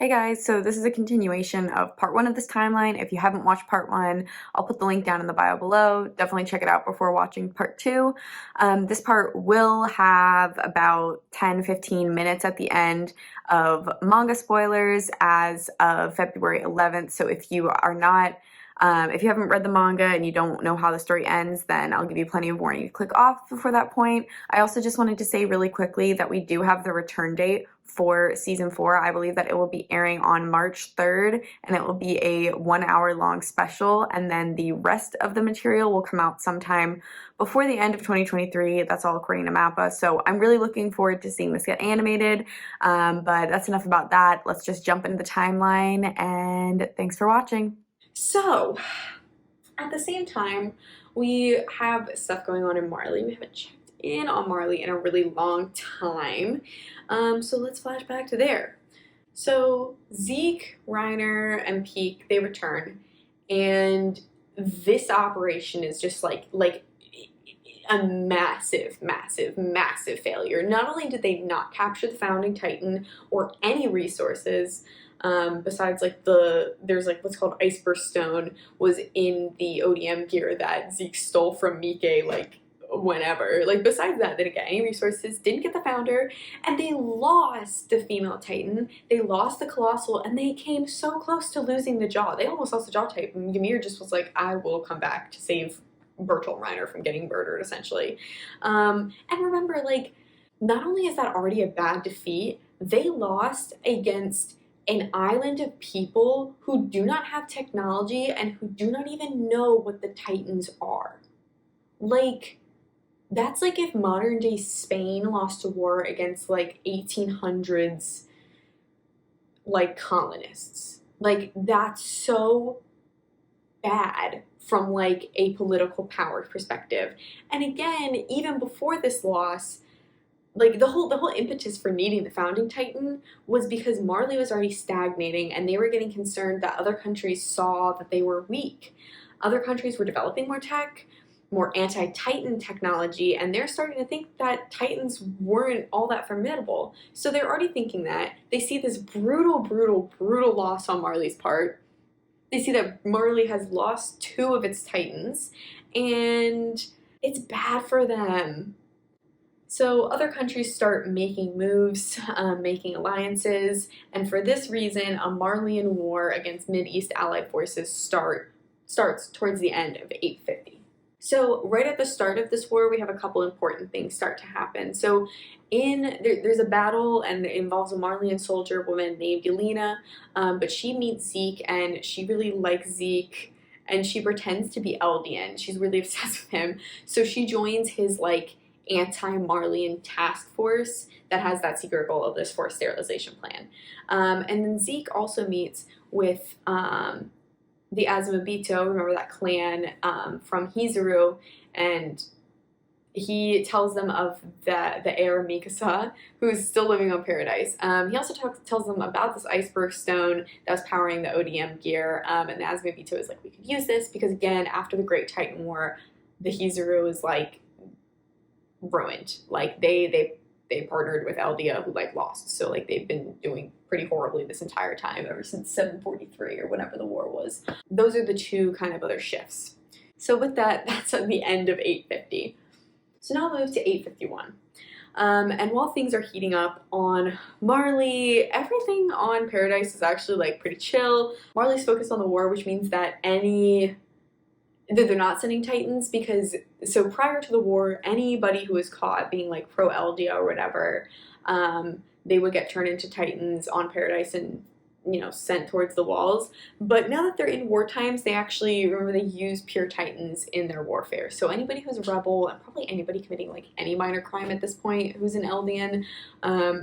Hey guys, so this is a continuation of part one of this timeline. If you haven't watched part one, I'll put the link down in the bio below. Definitely check it out before watching part two. This part will have about 10-15 minutes at the end of manga spoilers as of February 11th. So if you are not if you haven't read the manga and you don't know how the story ends, then I'll give you plenty of warning to click off before that point. I also just wanted to say really quickly that we do have the return date for season 4. I believe that it will be airing on March 3rd, and it will be a 1 hour long special, and then the rest of the material will come out sometime before the end of 2023. That's all according to Mappa, so I'm really looking forward to seeing this get animated, but that's enough about that. Let's just jump into the timeline, and thanks for watching. So, at the same time, we have stuff going on in Marley. We haven't checked in on Marley in a really long time. So let's flash back to there. So Zeke, Reiner, and Peak, they return, and this operation is just like a massive failure. Not only did they not capture the Founding Titan or any resources, besides like there's like what's called Iceberg Stone was in the ODM gear that Zeke stole from Mike like whenever. Like besides that, they didn't get any resources, didn't get the founder, and they lost the female Titan, they lost the Colossal, and they came so close to losing the Jaw. They almost lost the Jaw type, and Ymir just was like, I will come back to save Bertolt Reiner from getting murdered, essentially. And remember, like, not only is that already a bad defeat, they lost against an island of people who do not have technology and who do not even know what the Titans are. Like, that's like if modern day Spain lost a war against like 1800s like colonists. Like, that's so bad from like a political power perspective. And again, even before this loss, like the whole impetus for needing the Founding Titan was because Marley was already stagnating and they were getting concerned that other countries saw that they were weak. Other countries were developing more tech, more anti-Titan technology, and they're starting to think that Titans weren't all that formidable. So they're already thinking that. They see this brutal loss on Marley's part. They see that Marley has lost 2 of its Titans, and it's bad for them. So other countries start making moves, making alliances, and for this reason, a Marleyan war against Mid-East allied forces starts towards the end of 850. So right at the start of this war, we have a couple important things start to happen. So there's a battle, and it involves a Marleyan soldier woman named Yelena, but she meets Zeke, and she really likes Zeke, and she pretends to be Eldian. She's really obsessed with him, so she joins his like anti-Marleyan task force that has that secret goal of this forced sterilization plan. And then Zeke also meets with the Azumabito, remember that clan from Hizuru, and he tells them of the heir Mikasa, who's still living on Paradise. He also tells them about this Iceberg Stone that was powering the ODM gear, and the Azumabito is like, we could use this because, again, after the Great Titan War, the Hizuru is like ruined. Like they partnered with Eldia, who like lost, so like they've been doing pretty horribly this entire time, ever since 743 or whenever the war was. Those are the 2 kind of other shifts. So with that, that's at the end of 850. So now I'll move to 851. And while things are heating up on Marley, everything on Paradise is actually like pretty chill. Marley's focused on the war, which means that they're not sending Titans, because so prior to the war, anybody who was caught being like pro Eldia or whatever, they would get turned into Titans on Paradise and, you know, sent towards the walls. But now that they're in war times, they use pure Titans in their warfare. So anybody who's a rebel, and probably anybody committing like any minor crime at this point who's an Eldian,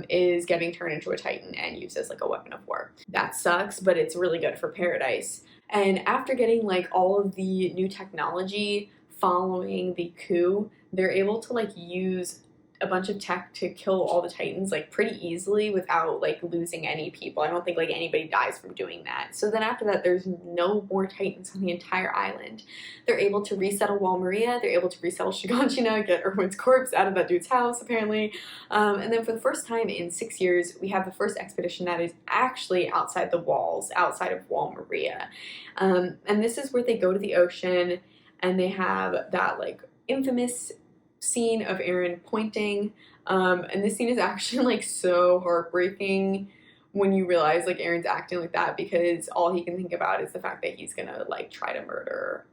is getting turned into a Titan and used as like a weapon of war. That sucks, but it's really good for Paradise. And after getting like all of the new technology following the coup, they're able to like use a bunch of tech to kill all the Titans like pretty easily without like losing any people. I don't think like anybody dies from doing that. So then after that, there's no more Titans on the entire island. They're able to resettle Wall Maria. They're able to resettle Shiganshina, get Erwin's corpse out of that dude's house apparently. And then for the first time in 6 years, we have the first expedition that is actually outside the walls, outside of Wall Maria. And this is where they go to the ocean and they have that like infamous scene of Eren pointing, and this scene is actually like so heartbreaking when you realize like Eren's acting like that, because all he can think about is the fact that he's gonna like try to murder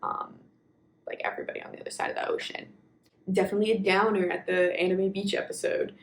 like everybody on the other side of the ocean. Definitely a downer at the anime beach episode.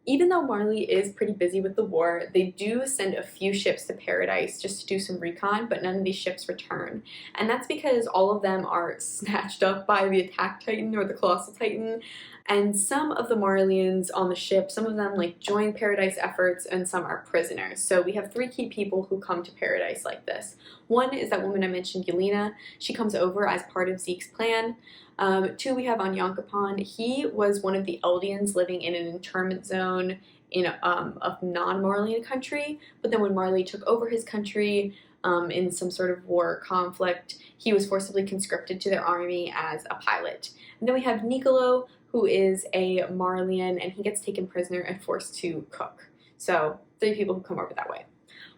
Even though Marley is pretty busy with the war, they do send a few ships to Paradise just to do some recon, but none of these ships return. And that's because all of them are snatched up by the Attack Titan or the Colossal Titan. And some of the Marleyans on the ship, some of them like join Paradise efforts and some are prisoners. So we have 3 key people who come to Paradise like this. One is that woman I mentioned, Yelena. She comes over as part of Zeke's plan. 2, we have Onyankopon. He was one of the Eldians living in an internment zone in a non-Marleyan country, but then when Marley took over his country in some sort of war conflict, he was forcibly conscripted to their army as a pilot. And then we have Niccolo, who is a Marleyan, and he gets taken prisoner and forced to cook. So 3 people who come over that way.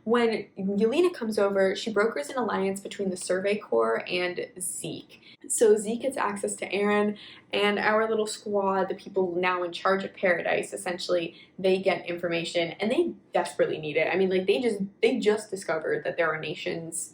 When Yelena comes over, she brokers an alliance between the Survey Corps and Zeke. So Zeke gets access to Eren, and our little squad, the people now in charge of Paradise, essentially, they get information, and they desperately need it. I mean, like, they just discovered that there are nations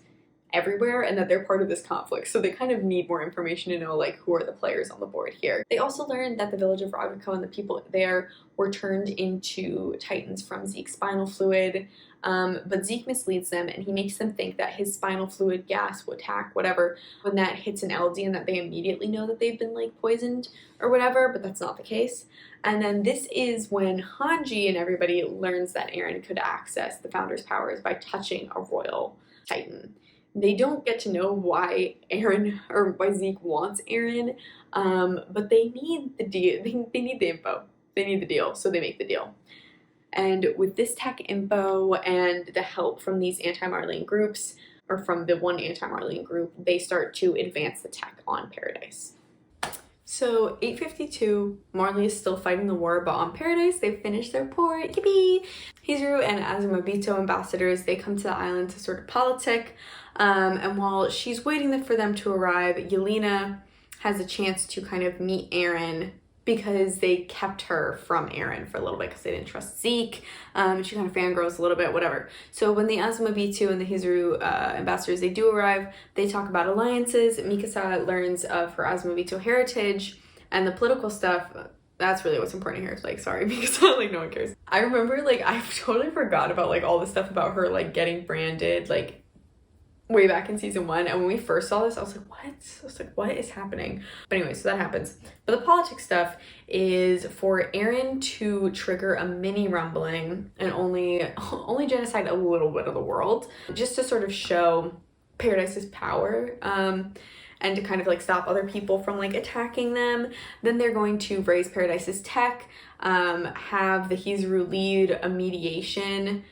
everywhere and that they're part of this conflict, so they kind of need more information to know like who are the players on the board here. They also learned that the village of Ragako and the people there were turned into Titans from Zeke's spinal fluid, but Zeke misleads them and he makes them think that his spinal fluid gas will attack whatever when that hits an LD, and that they immediately know that they've been like poisoned or whatever, but that's not the case. And then this is when Hanji and everybody learns that Eren could access the Founder's powers by touching a royal Titan. They don't get to know why Eren or why Zeke wants Eren, but they need the deal. They need the info. They need the deal, so they make the deal. And with this tech info and the help from these anti-Marleyan groups, or from the one anti-Marleyan group, they start to advance the tech on Paradise. So 852, Marley is still fighting the war, but on Paradise, they've finished their port, yippee! Hizuru and Azumabito ambassadors, they come to the island to sort of politic, and while she's waiting for them to arrive, Yelena has a chance to kind of meet Eren, because they kept her from Eren for a little bit because they didn't trust Zeke. She kind of fangirls a little bit, whatever. So when the Azumabito and the Hizuru ambassadors, they do arrive, they talk about alliances. Mikasa learns of her Azumabito heritage, and the political stuff, that's really what's important here. Like, sorry, Mikasa, like, no one cares. I remember, like, I totally forgot about, like, all the stuff about her, like, getting branded, like, way back in season 1, and when we first saw this, I was like, what? I was like, what is happening? But anyway, so that happens. But the politics stuff is for Eren to trigger a mini rumbling and only genocide a little bit of the world, just to sort of show Paradise's power, and to kind of like stop other people from like attacking them. Then they're going to raise Paradise's tech, have the Hizuru lead a mediation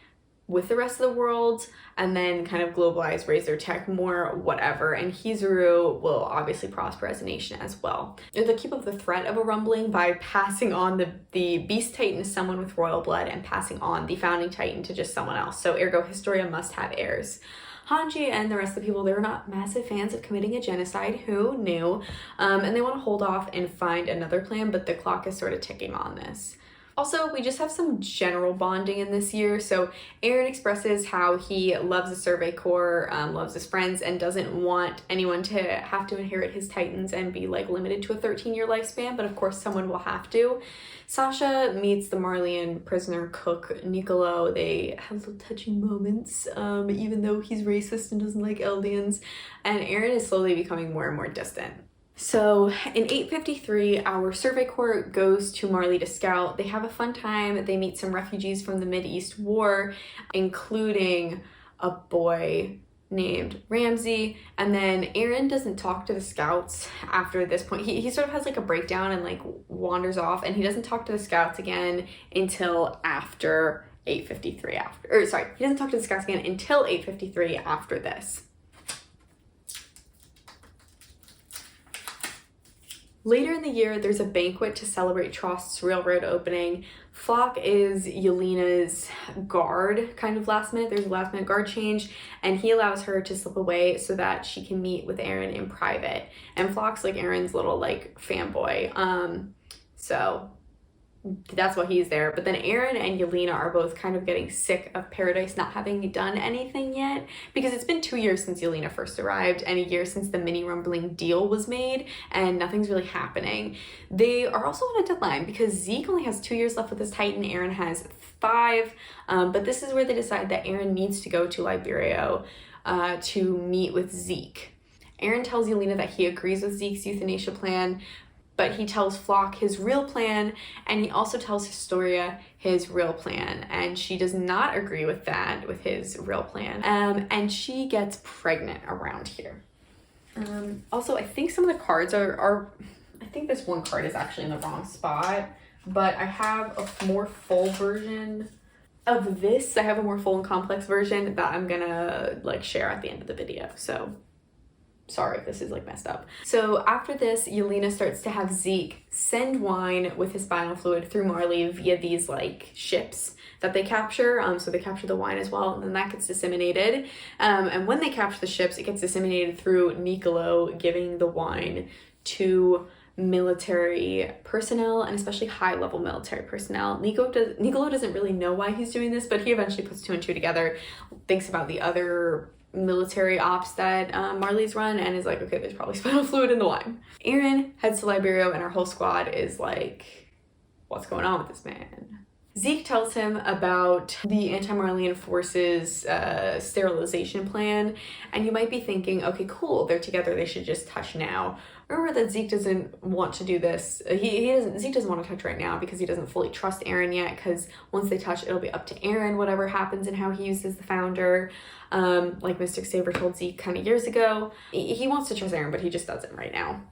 with the rest of the world, and then kind of globalize, raise their tech more, whatever. And Hizuru will obviously prosper as a nation as well. They'll keep up the threat of a rumbling by passing on the Beast Titan to someone with royal blood and passing on the Founding Titan to just someone else. So ergo, Historia must have heirs. Hanji and the rest of the people, they were not massive fans of committing a genocide, who knew? And they want to hold off and find another plan, but the clock is sort of ticking on this. Also, we just have some general bonding in this year. So Eren expresses how he loves the Survey Corps, loves his friends, and doesn't want anyone to have to inherit his Titans and be like limited to a 13-year lifespan, but of course someone will have to. Sasha meets the Marleyan prisoner cook, Niccolo. They have little touching moments, even though he's racist and doesn't like Eldians, and Eren is slowly becoming more and more distant. So in 853, our Survey Corps goes to Marley to scout. They have a fun time. They meet some refugees from the Mideast War, including a boy named Ramsey. And then Aaron doesn't talk to the scouts after this point. He sort of has like a breakdown and like wanders off, and he doesn't talk to the scouts again until after 8:53 he doesn't talk to the scouts again until 8:53 after this. Later in the year, there's a banquet to celebrate Trost's railroad opening. Flock is Yelena's guard, kind of last minute. There's a last minute guard change, and he allows her to slip away so that she can meet with Aaron in private. And Flock's like Aaron's little like fanboy. So that's why he's there. But then Aaron and Yelena are both kind of getting sick of Paradise not having done anything yet, because it's been 2 years since Yelena first arrived and a year since the mini rumbling deal was made, and nothing's really happening. They are also on a deadline because Zeke only has 2 years left with his Titan. Aaron has 5, but this is where they decide that Aaron needs to go to Liberio to meet with Zeke. Aaron tells Yelena that he agrees with Zeke's euthanasia plan, but he tells Flock his real plan, and he also tells Historia his real plan, and she does not agree with that, with his real plan, and she gets pregnant around here. Also, I think some of the cards I think this one card is actually in the wrong spot, but I have a more full version of this. I have a more full and complex version that I'm gonna like share at the end of the video, so sorry if this is like messed up. So after this, Yelena starts to have Zeke send wine with his spinal fluid through Marley via these like ships that they capture. So they capture the wine as well, and then that gets disseminated. And when they capture the ships, it gets disseminated through Niccolo giving the wine to military personnel, and especially high-level military personnel. Niccolo doesn't really know why he's doing this, but he eventually puts 2 and 2 together, thinks about the other military ops that Marley's run, and is like, okay, there's probably spinal fluid in the wine. Aaron heads to Liberio, and our whole squad is like, what's going on with this man? Zeke tells him about the anti-Marleyan forces sterilization plan, and you might be thinking, okay, cool, they're together, they should just touch now. Remember that Zeke doesn't want to do this. Zeke doesn't want to touch right now because he doesn't fully trust Aaron yet, because once they touch, it'll be up to Aaron whatever happens and how he uses the founder. Like Mystic Saber told Zeke kind of years ago. He wants to trust Aaron, but he just doesn't right now.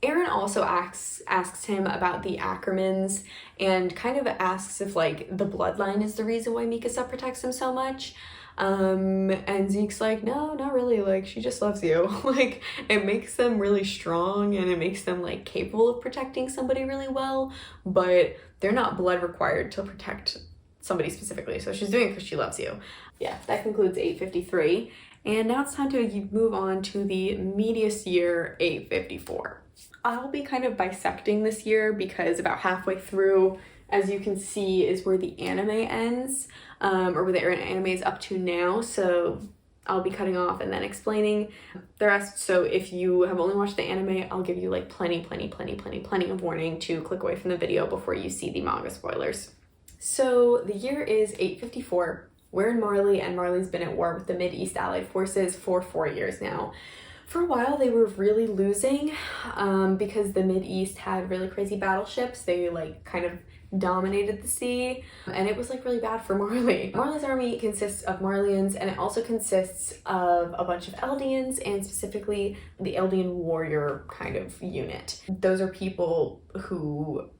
Aaron also asks him about the Ackermans, and kind of asks if like the bloodline is the reason why Mikasa protects him so much. And Zeke's like, no, not really, like she just loves you. Like it makes them really strong, and it makes them like capable of protecting somebody really well, but they're not blood required to protect somebody specifically, so she's doing it because she loves you. Yeah, that concludes 8:53, and now it's time to move on to the meatiest year, 8:54. I'll be kind of bisecting this year because about halfway through, as you can see, is where the anime ends, or where the anime is up to now. So I'll be cutting off and then explaining the rest. So if you have only watched the anime, I'll give you like plenty of warning to click away from the video before you see the manga spoilers. So the year is 8:54. We're in Marley, and Marley's been at war with the Mid-East Allied forces for 4 years now. For a while, they were really losing because the Mid-East had really crazy battleships. They like kind of dominated the sea, and it was like really bad for Marley. Marley's army consists of Marleyans, and it also consists of a bunch of Eldians, and specifically the Eldian warrior kind of unit. Those are people who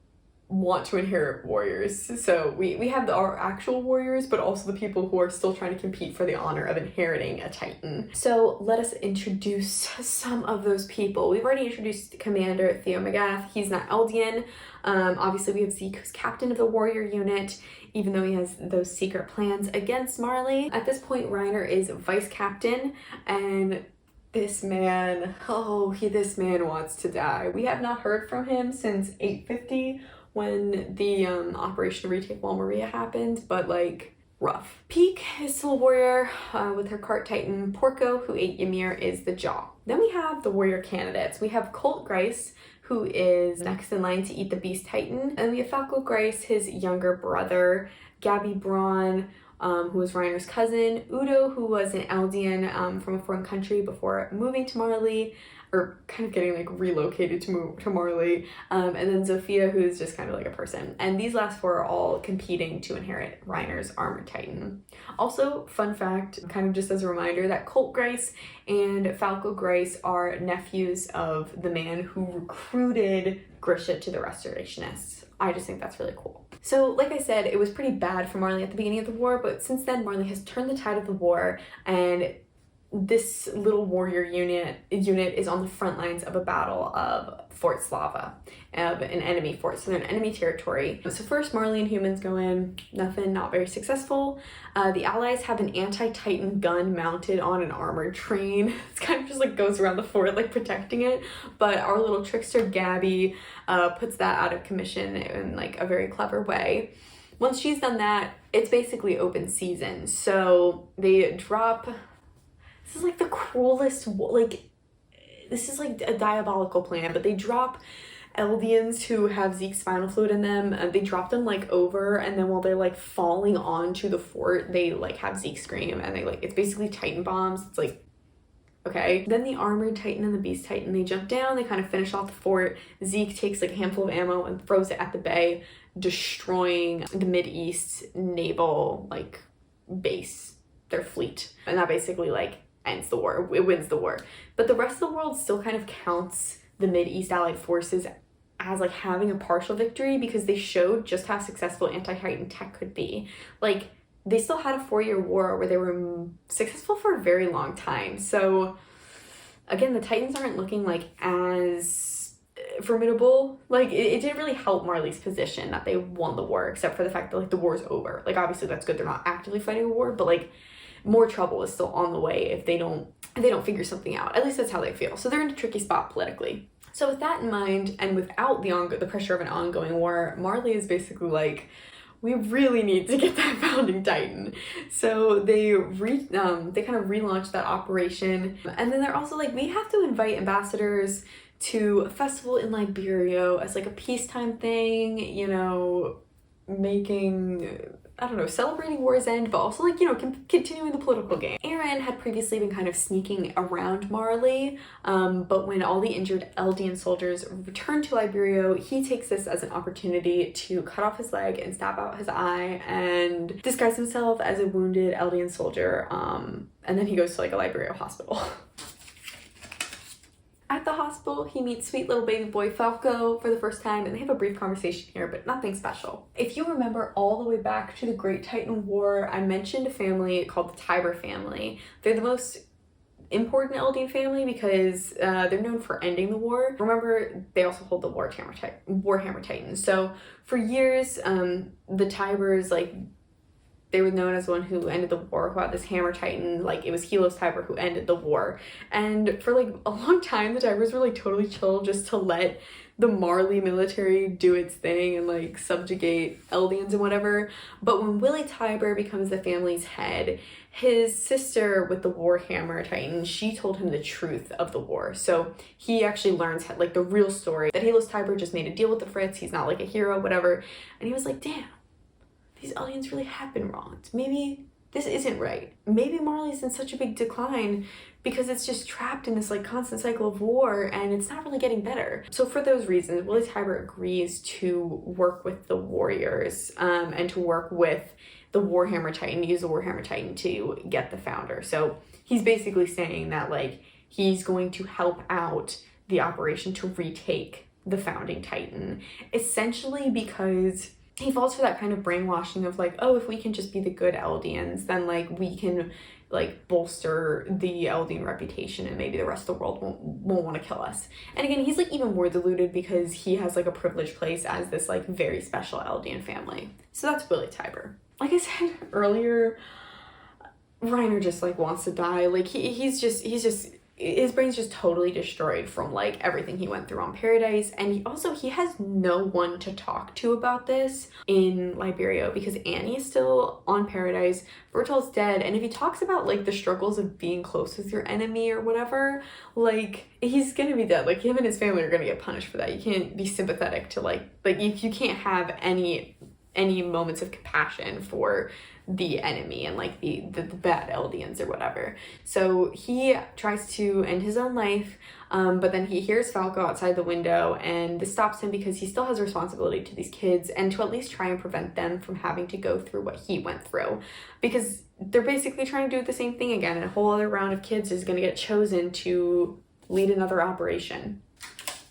want to inherit warriors. So we have our actual warriors, but also the people who are still trying to compete for the honor of inheriting a Titan. So let us introduce some of those people. We've already introduced Commander Theo Magath. He's not Eldian. Obviously we have Zeke, who's captain of the warrior unit, even though he has those secret plans against Marley. At this point, Reiner is vice captain, and this man wants to die. We have not heard from him since 8:50, when the Operation Retake Wall Maria happened, but like rough. Peak is still a warrior with her cart Titan. Porco, who ate Ymir, is the Jaw. Then we have the warrior candidates. We have Colt Grice, who is next in line to eat the Beast Titan. And we have Falco Grice, his younger brother. Gabby Braun, who was Reiner's cousin. Udo, who was an Eldian from a foreign country before moving to Marley. or kind of getting like relocated to Marley, and then Zofia, who's just kind of like a person. And these last four are all competing to inherit Reiner's armored titan. Also, fun fact, kind of just as a reminder, that Colt Grice and Falco Grice are nephews of the man who recruited Grisha to the Restorationists. I just think that's really cool. So like I said, it was pretty bad for Marley at the beginning of the war, but since then Marley has turned the tide of the war, and this little warrior unit is on the front lines of a battle of Fort Slava, of an enemy fort, so they're in enemy territory. So first, Marley and humans go in, nothing, not very successful. The Allies have an anti-Titan gun mounted on an armored train. It's kind of just like goes around the fort, like protecting it, but our little trickster Gabby puts that out of commission in like a very clever way. Once she's done that, it's basically open season. So they drop... This is like the cruelest, like, this is like a diabolical plan, but they drop Eldians who have Zeke's spinal fluid in them, and they drop them like over, and then while they're like falling onto the fort, they like have Zeke scream, and they like, it's basically Titan bombs. It's like, okay. Then the armored Titan and the beast Titan, they jump down, they kind of finish off the fort. Zeke takes like a handful of ammo and throws it at the bay, destroying the Mid-East naval like base, their fleet. And that basically like ends the war, it wins the war. But the rest of the world still kind of counts the Mid-East Allied forces as like having a partial victory, because they showed just how successful anti-Titan tech could be. Like, they still had a 4-year war where they were successful for a very long time. So again, the Titans aren't looking like as formidable. Like, it didn't really help Marley's position that they won the war, except for the fact that like the war's over. Like, obviously that's good, they're not actively fighting a war, but like more trouble is still on the way if they don't figure something out. At least that's how they feel. So they're in a tricky spot politically. So with that in mind, and without the pressure of an ongoing war, Marley is basically like, we really need to get that founding Titan. So they kind of relaunched that operation. And then they're also like, we have to invite ambassadors to a festival in Liberio as like a peacetime thing, you know, making, I don't know, celebrating war's end, but also like, you know, continuing the political game. Aaron had previously been kind of sneaking around Marley, but when all the injured Eldian soldiers returned to Liberio, he takes this as an opportunity to cut off his leg and stab out his eye and disguise himself as a wounded Eldian soldier, and then he goes to like a Liberio hospital. At the hospital, he meets sweet little baby boy Falco for the first time, and they have a brief conversation here, but nothing special. If you remember all the way back to the Great Titan War, I mentioned a family called the Tiber family. They're the most important Eldian family because they're known for ending the war. Remember, they also hold the Warhammer Titan. So for years, the Tibers, like, they were known as the one who ended the war, who had this hammer titan. Like, it was Helos Tiber who ended the war. And for like a long time, the Tibers were like totally chill just to let the Marley military do its thing and like subjugate Eldians and whatever. But when Willie Tiber becomes the family's head, his sister with the Warhammer Titan, she told him the truth of the war. So he actually learns like the real story, that Helos Tiber just made a deal with the Fritz. He's not like a hero, whatever. And he was like, damn, these Eldians really have been wronged. Maybe this isn't right. Maybe Marley's in such a big decline because it's just trapped in this like constant cycle of war and it's not really getting better. So for those reasons, Willie Tiber agrees to work with the warriors and to work with the Warhammer Titan, use the Warhammer Titan to get the founder. So he's basically saying that like he's going to help out the operation to retake the founding Titan, essentially because he falls for that kind of brainwashing of like, oh, if we can just be the good Eldians, then like we can like bolster the Eldian reputation and maybe the rest of the world won't want to kill us. And again, he's like even more deluded because he has like a privileged place as this like very special Eldian family. So that's Willie Tiber. Like I said earlier, Reiner just like wants to die. Like he's just his brain's just totally destroyed from like everything he went through on Paradise, and he has no one to talk to about this in Liberio because Annie is still on Paradise, Bertolt's dead, and if he talks about like the struggles of being close with your enemy or whatever, like he's gonna be dead. Like him and his family are gonna get punished for that. You can't be sympathetic to like you can't have any moments of compassion for the enemy and like the bad Eldians or whatever. So he tries to end his own life, but then he hears Falco outside the window, and this stops him because he still has a responsibility to these kids and to at least try and prevent them from having to go through what he went through, because they're basically trying to do the same thing again, and a whole other round of kids is going to get chosen to lead another operation.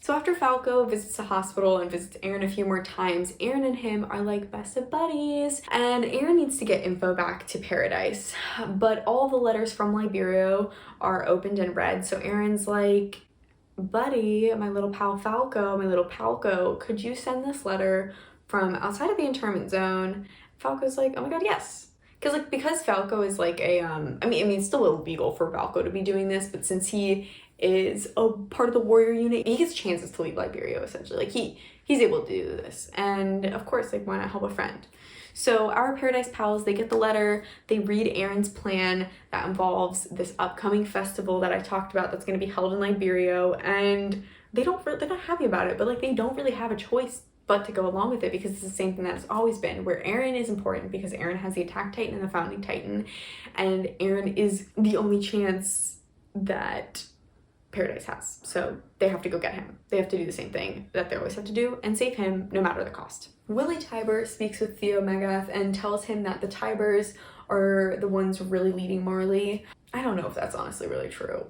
So after Falco visits the hospital and visits Aaron a few more times, Aaron and him are like best of buddies, and Aaron needs to get info back to Paradise, but all the letters from Liberio are opened and read. So Aaron's like, buddy, my little pal Falco, could you send this letter from outside of the internment zone? Falco's like, oh my god, yes. Because Falco is like a, I mean, it's still illegal for Falco to be doing this, but since he is a part of the warrior unit, he gets chances to leave Liberio, essentially. Like, he's able to do this. And of course, like, why not help a friend? So our Paradise pals, they get the letter, they read Aaron's plan that involves this upcoming festival that I talked about that's going to be held in Liberio, and they're not happy about it, but like, they don't really have a choice but to go along with it, because it's the same thing that it's always been, where Aaron is important because Aaron has the Attack Titan and the Founding Titan, and Aaron is the only chance that Paradise has. So they have to go get him. They have to do the same thing that they always have to do and save him no matter the cost. Willie Tiber speaks with Theo Megath and tells him that the Tibers are the ones really leading Marley. I don't know if that's honestly really true.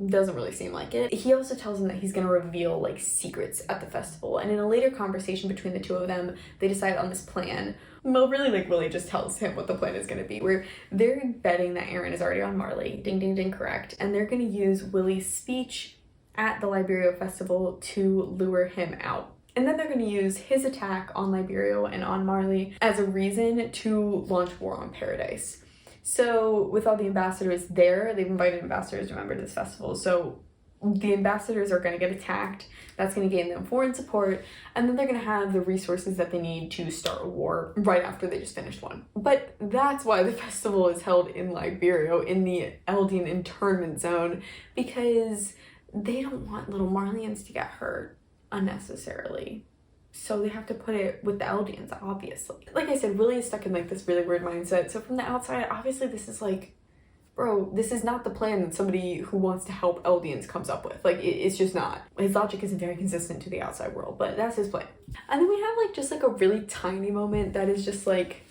Doesn't really seem like it. He also tells him that he's going to reveal like secrets at the festival, and in a later conversation between the two of them, they decide on this plan. Well, really, like, Willie just tells him what the plan is going to be, where they're betting that Aaron is already on Marley, ding ding ding, correct, and they're going to use Willie's speech at the Liberio festival to lure him out. And then they're going to use his attack on Liberio and on Marley as a reason to launch war on Paradise. So with all the ambassadors there, they've invited ambassadors, remember, to this festival. So the ambassadors are going to get attacked. That's going to gain them foreign support. And then they're going to have the resources that they need to start a war right after they just finished one. But that's why the festival is held in Liberio, in the Eldian internment zone, because they don't want little Marleyans to get hurt unnecessarily. So they have to put it with the Eldians, obviously. Like I said, Willie is stuck in like this really weird mindset. So from the outside, obviously this is like, bro, this is not the plan that somebody who wants to help Eldians comes up with. Like, it's just not. His logic isn't very consistent to the outside world, but that's his plan. And then we have like just like a really tiny moment that is just like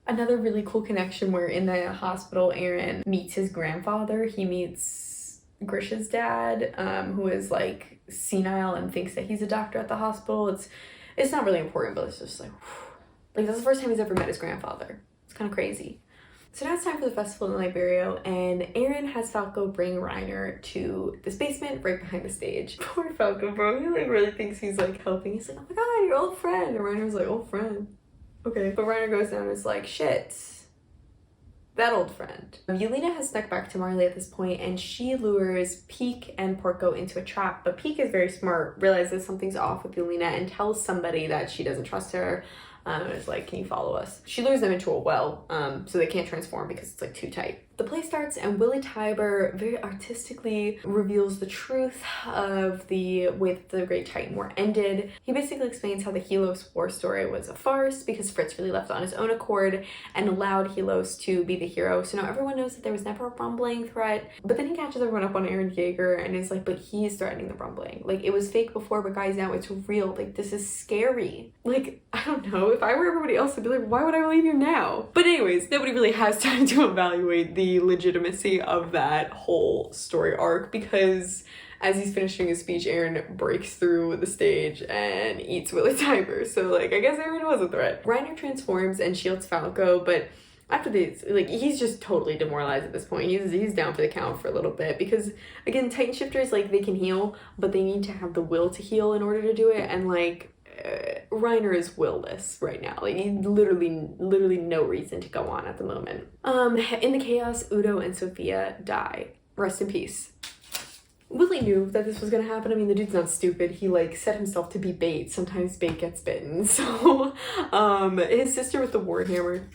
another really cool connection, where in the hospital, Aaron meets his grandfather. He meets Grisha's dad, who is like senile and thinks that he's a doctor at the hospital. It's not really important, but it's just like, whew. Like, that's the first time he's ever met his grandfather. It's kind of crazy. So now it's time for the festival in Liberio, and Aaron has Falco bring Reiner to this basement right behind the stage. Poor Falco, bro. He like really thinks he's like helping. He's like, oh my god, your old friend. And Reiner's like, old friend. Okay. But Reiner goes down and is like, shit. That old friend. Yelena has snuck back to Marley at this point, and she lures Peak and Porco into a trap, but Peak is very smart, realizes something's off with Yelena, and tells somebody that she doesn't trust her, and is like, can you follow us? She lures them into a well, so they can't transform because it's like too tight. The play starts, and Willie Tiber very artistically reveals the truth of the way that the Great Titan War ended. He basically explains how the Helos war story was a farce because Fritz really left on his own accord and allowed Helos to be the hero. So now everyone knows that there was never a rumbling threat. But then he catches everyone up on Aaron Yeager and is like, but he's threatening the rumbling. Like, it was fake before, but guys, now it's real. Like, this is scary. Like, I don't know. If I were everybody else, I'd be like, why would I believe you now? But anyways, nobody really has time to evaluate the legitimacy of that whole story arc, because as he's finishing his speech, Aaron breaks through the stage and eats Willie Tiber. So like, I guess Aaron was a threat. Reiner transforms and shields Falco, but after this, like, he's just totally demoralized at this point. He's down for the count for a little bit, because again, Titan shifters, like, they can heal, but they need to have the will to heal in order to do it, and like, Reiner is will-less right now. Like, he literally no reason to go on at the moment. In the chaos, Udo and Sophia die. Rest in peace. Willie knew that this was gonna happen. I mean, the dude's not stupid. He like set himself to be bait. Sometimes bait gets bitten. So his sister with the warhammer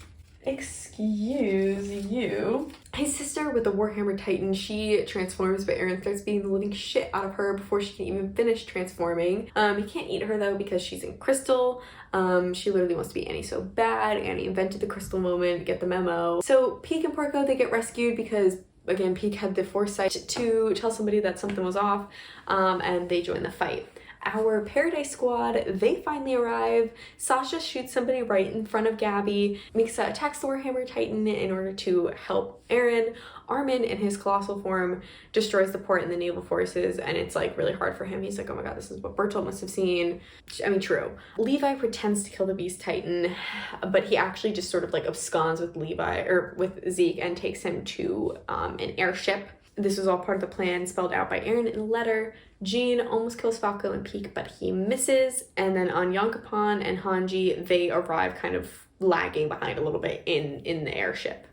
Excuse you. His sister with the Warhammer Titan, she transforms, but Aaron starts beating the living shit out of her before she can even finish transforming. He can't eat her though because she's in crystal. She literally wants to be Annie so bad. Annie invented the crystal moment, get the memo. So Peek and Porco, they get rescued because, again, Peek had the foresight to tell somebody that something was off, and they join the fight. Our Paradise Squad, they finally arrive. Sasha shoots somebody right in front of Gabby. Mixa attacks the Warhammer Titan in order to help Aaron. Armin, in his colossal form, destroys the port and the naval forces, and it's like really hard for him. He's like, oh my god, this is what Bertolt must have seen. I mean, true. Levi pretends to kill the Beast Titan, but he actually just sort of like absconds with Levi, or with Zeke, and takes him to an airship. This was all part of the plan spelled out by Aaron in a letter. Jean almost kills Falco and Peek, but he misses. And then on Yonkapon and Hanji, they arrive kind of lagging behind a little bit in the airship.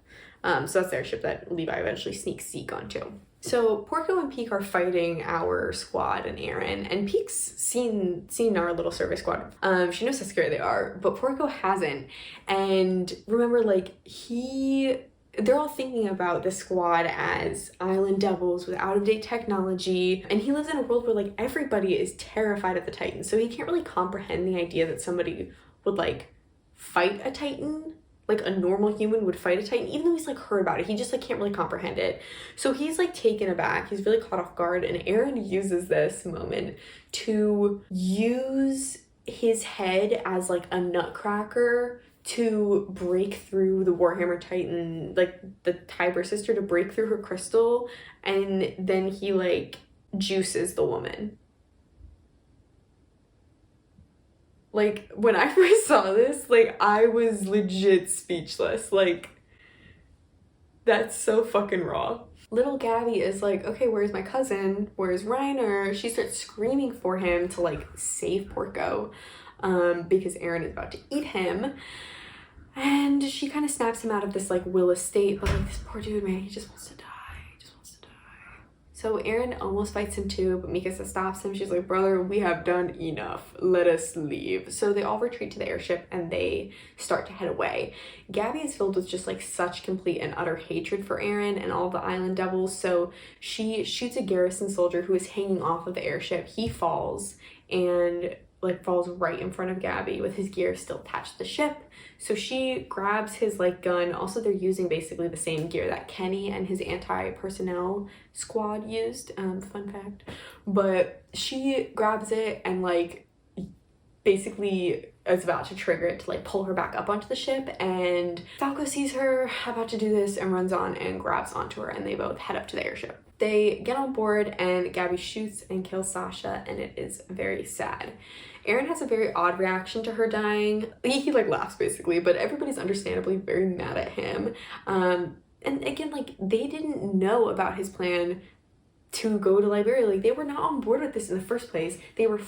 So that's the airship that Levi eventually sneaks Zeke onto. So Porco and Peek are fighting our squad and Aaron, and Peek's seen our little survey squad. She knows how scary they are, but Porco hasn't. And remember, like, they're all thinking about the squad as island devils with out-of-date technology, and he lives in a world where like everybody is terrified of the Titan, so he can't really comprehend the idea that somebody would like fight a Titan, like a normal human would fight a Titan, even though he's like heard about it. He just like can't really comprehend it. So he's like taken aback, he's really caught off guard, and Aaron uses this moment to use his head as like a nutcracker to break through the Warhammer Titan, like the Tiber sister, to break through her crystal, and then he like juices the woman. Like, when I first saw this, like, I was legit speechless. Like, that's so fucking raw. Little Gabby is like, okay, where's my cousin? Where's Reiner? She starts screaming for him to like save Porco, because Aaron is about to eat him. And she kind of snaps him out of this like Willa state, but like this poor dude, man, he just wants to die. He just wants to die. So Aaron almost fights him too, but Mikasa stops him. She's like, brother, we have done enough. Let us leave. So they all retreat to the airship and they start to head away. Gabby is filled with just like such complete and utter hatred for Aaron and all the island devils. So she shoots a garrison soldier who is hanging off of the airship. He falls and like falls right in front of Gabby with his gear still attached to the ship. So she grabs his like gun. Also, they're using basically the same gear that Kenny and his anti-personnel squad used, fun fact. But she grabs it and like basically is about to trigger it to like pull her back up onto the ship, and Falco sees her about to do this and runs on and grabs onto her, and they both head up to the airship. They get on board and Gabby shoots and kills Sasha, and it is very sad. Aaron has a very odd reaction to her dying. He like laughs basically, but everybody's understandably very mad at him. And again, like they didn't know about his plan to go to Liberia. Like they were not on board with this in the first place. They were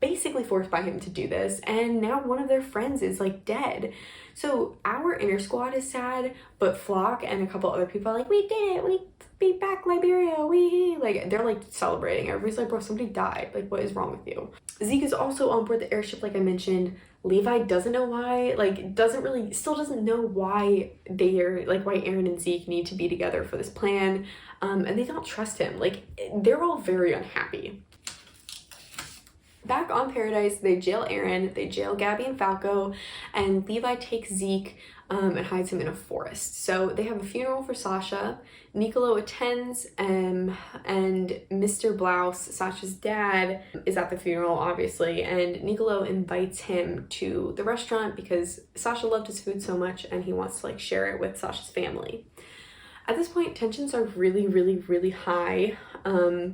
basically forced by him to do this, and now one of their friends is like dead. So our inner squad is sad, but Flock and a couple other people are like, we did it, we beat back Liberia, we like, they're like celebrating. Everybody's like, bro, somebody died, like what is wrong with you? Zeke is also on board the airship, like I mentioned. Levi doesn't know why, like still doesn't know why why Aaron and Zeke need to be together for this plan, and they don't trust him. Like they're all very unhappy. Back on Paradise, they jail Aaron, they jail Gabby and Falco, and Levi takes Zeke and hides him in a forest. So they have a funeral for Sasha. Niccolo attends, and Mr. Blouse, Sasha's dad, is at the funeral, obviously, and Niccolo invites him to the restaurant because Sasha loved his food so much and he wants to like share it with Sasha's family. At this point, tensions are really, really, really high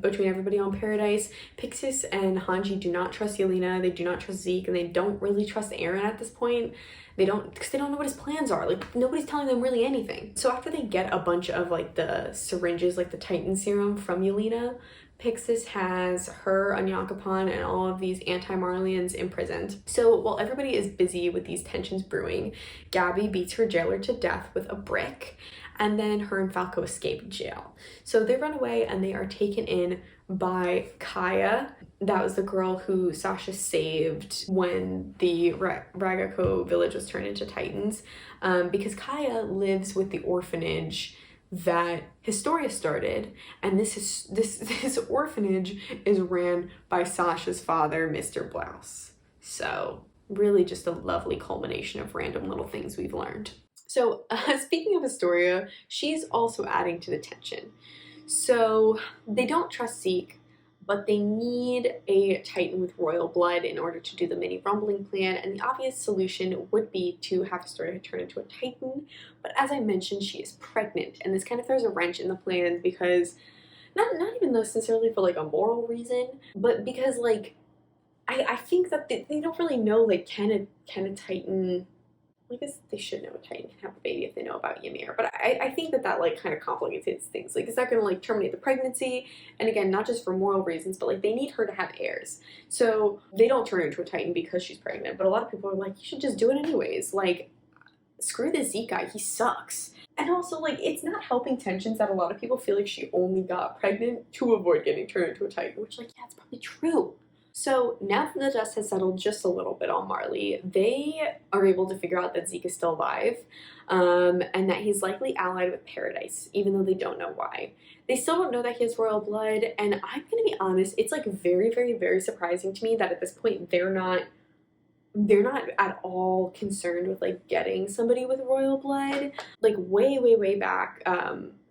between everybody on Paradise. Pixis and Hanji do not trust Yelena, they do not trust Zeke, and they don't really trust Aaron at this point. Because they don't know what his plans are. Like, nobody's telling them really anything. So after they get a bunch of, like, the syringes, like the Titan serum from Yelena, Pixis has her, Anyankapon, and all of these anti-Marleyans imprisoned. So while everybody is busy with these tensions brewing, Gabby beats her jailer to death with a brick, and then her and Falco escape jail. So they run away and they are taken in by Kaya. That was the girl who Sasha saved when the Ragako village was turned into Titans, because Kaya lives with the orphanage that Historia started, and this orphanage is ran by Sasha's father, Mr. Blouse. So really just a lovely culmination of random little things we've learned. So speaking of Historia, she's also adding to the tension. So they don't trust Zeke, but they need a Titan with royal blood in order to do the mini rumbling plan, and the obvious solution would be to have Historia turn into a Titan. But as I mentioned, she is pregnant, and this kind of throws a wrench in the plans because not even necessarily for like a moral reason, but because like I think that they don't really know, like, can a Titan, I guess they should know a Titan can have a baby if they know about Ymir, but I think that like kind of complicates things. Like, is that going to like terminate the pregnancy? And again, not just for moral reasons, but like they need her to have heirs. So they don't turn her into a Titan because she's pregnant, but a lot of people are like, you should just do it anyways. Like, screw the Zeke guy, he sucks. And also, like, it's not helping tensions that a lot of people feel like she only got pregnant to avoid getting turned into a Titan, which, like, yeah, it's probably true. So now that the dust has settled just a little bit on Marley, they are able to figure out that Zeke is still alive, and that he's likely allied with Paradise, even though they don't know why. They still don't know that he has royal blood, and I'm gonna be honest, it's like very, very, very surprising to me that at this point they're not at all concerned with like getting somebody with royal blood. Like way back,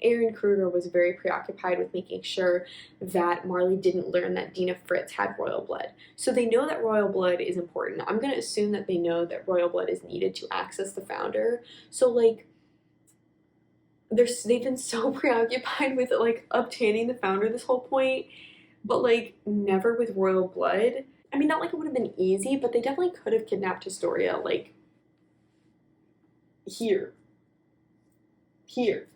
Aaron Kruger was very preoccupied with making sure that Marley didn't learn that Dina Fritz had royal blood. So they know that royal blood is important. I'm going to assume that they know that royal blood is needed to access the founder. So like they've been so preoccupied with like obtaining the founder this whole point, but like never with royal blood. I mean, not like it would have been easy, but they definitely could have kidnapped Historia, like, here.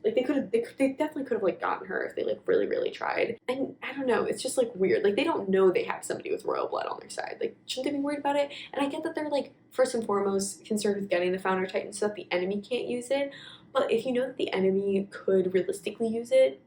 Like, they definitely could have, like, gotten her if they, like, really tried. And I don't know, it's just, like, weird. Like, they don't know they have somebody with royal blood on their side. Like, shouldn't they be worried about it? And I get that they're, like, first and foremost concerned with getting the Founder Titan so that the enemy can't use it. But if you know that the enemy could realistically use it,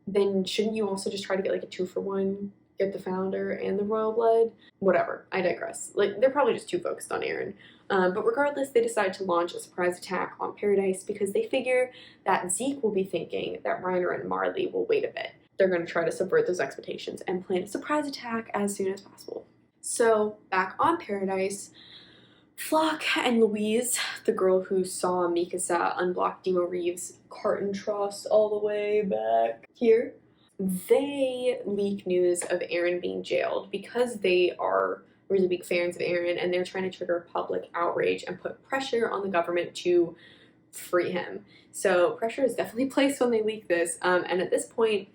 then shouldn't you also just try to get, like, a 2-for-1? Get the founder and the royal blood? Whatever, I digress. Like, they're probably just too focused on Aaron. But regardless, they decide to launch a surprise attack on Paradise because they figure that Zeke will be thinking that Reiner and Marley will wait a bit. They're going to try to subvert those expectations and plan a surprise attack as soon as possible. So, back on Paradise, Flock and Louise, the girl who saw Mikasa unblock Demo Reeves' carton truss all the way back here, they leak news of Aaron being jailed because they are really big fans of Aaron and they're trying to trigger public outrage and put pressure on the government to free him. So pressure is definitely placed when they leak this. And at this point,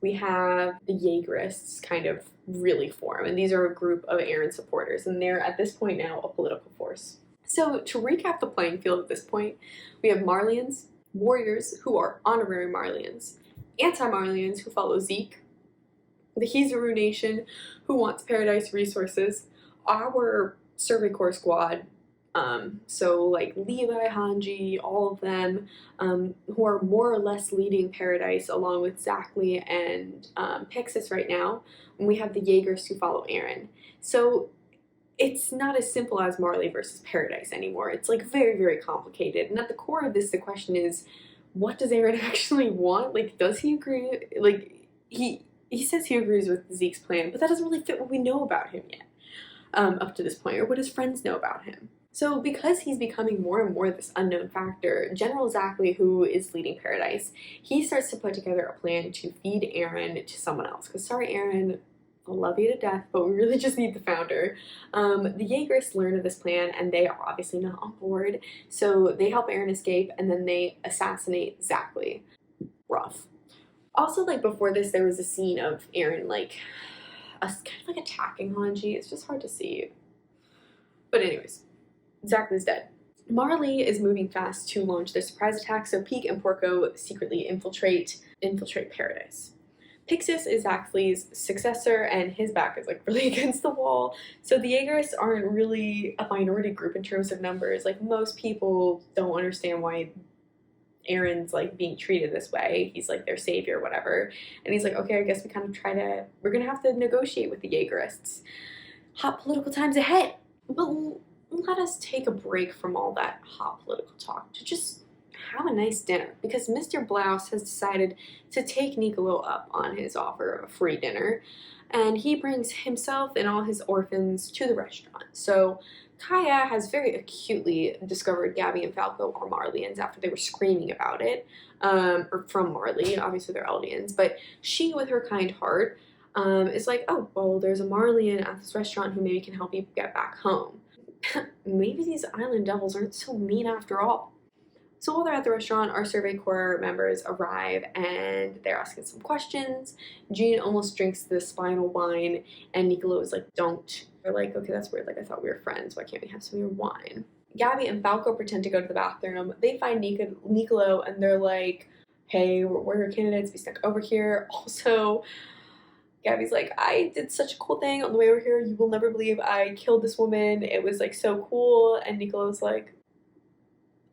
we have the Yeagerists kind of really form. And these are a group of Aaron supporters. And they're at this point now a political force. So to recap the playing field at this point, we have Marleyans, warriors who are honorary Marleyans, anti-Marleyans who follow Zeke, the Hizuru Nation who wants Paradise resources, our Survey Corps squad, so like Levi, Hanji, all of them, who are more or less leading Paradise along with Zackley and Pixis right now, and we have the Yeagerists who follow Aaron. So it's not as simple as Marley versus Paradise anymore. It's like very complicated, and at the core of this, the question is, what does Aaron actually want? Like, does he agree? Like, he says he agrees with Zeke's plan, but that doesn't really fit what we know about him yet, up to this point, or what his friends know about him. So because he's becoming more and more this unknown factor, General Zackley, who is leading Paradise, he starts to put together a plan to feed Aaron to someone else. Because sorry, Aaron, I love you to death, but we really just need the founder. The Yeagerists learn of this plan, and they are obviously not on board. So they help Aaron escape, and then they assassinate Zackley. Rough. Also, like, before this, there was a scene of Aaron, like, kind of like attacking Hanji. It's just hard to see. But anyways, Zackley's dead. Marley is moving fast to launch their surprise attack, so Peak and Porco secretly infiltrate Paradise. Pixis is Zackley's successor, and his back is, like, really against the wall. So the Yeagerists aren't really a minority group in terms of numbers. Like, most people don't understand why Aaron's like being treated this way. He's like their savior or whatever. And he's like, okay, I guess we're gonna have to negotiate with the Yeagerists. Hot political times ahead. But let us take a break from all that hot political talk to just have a nice dinner, because Mr. Blouse has decided to take Niccolo up on his offer of a free dinner, and he brings himself and all his orphans to the restaurant. So Kaya has very acutely discovered Gabby and Falco are Marleyans after they were screaming about it, or from Marley, obviously they're Eldians, but she, with her kind heart, is like, oh, well, there's a Marleyan at this restaurant who maybe can help you get back home. Maybe these island devils aren't so mean after all. So while they're at the restaurant, our Survey Corps members arrive and they're asking some questions. Jean almost drinks the spinal wine and Niccolo is like, don't. They're like, okay, that's weird. Like, I thought we were friends. Why can't we have some of your wine? Gabby and Falco pretend to go to the bathroom. They find Niccolo and they're like, hey, we're your candidates. Be stuck over here. Also, Gabby's like, I did such a cool thing on the way over here. You will never believe I killed this woman. It was like so cool. And Niccolo's like,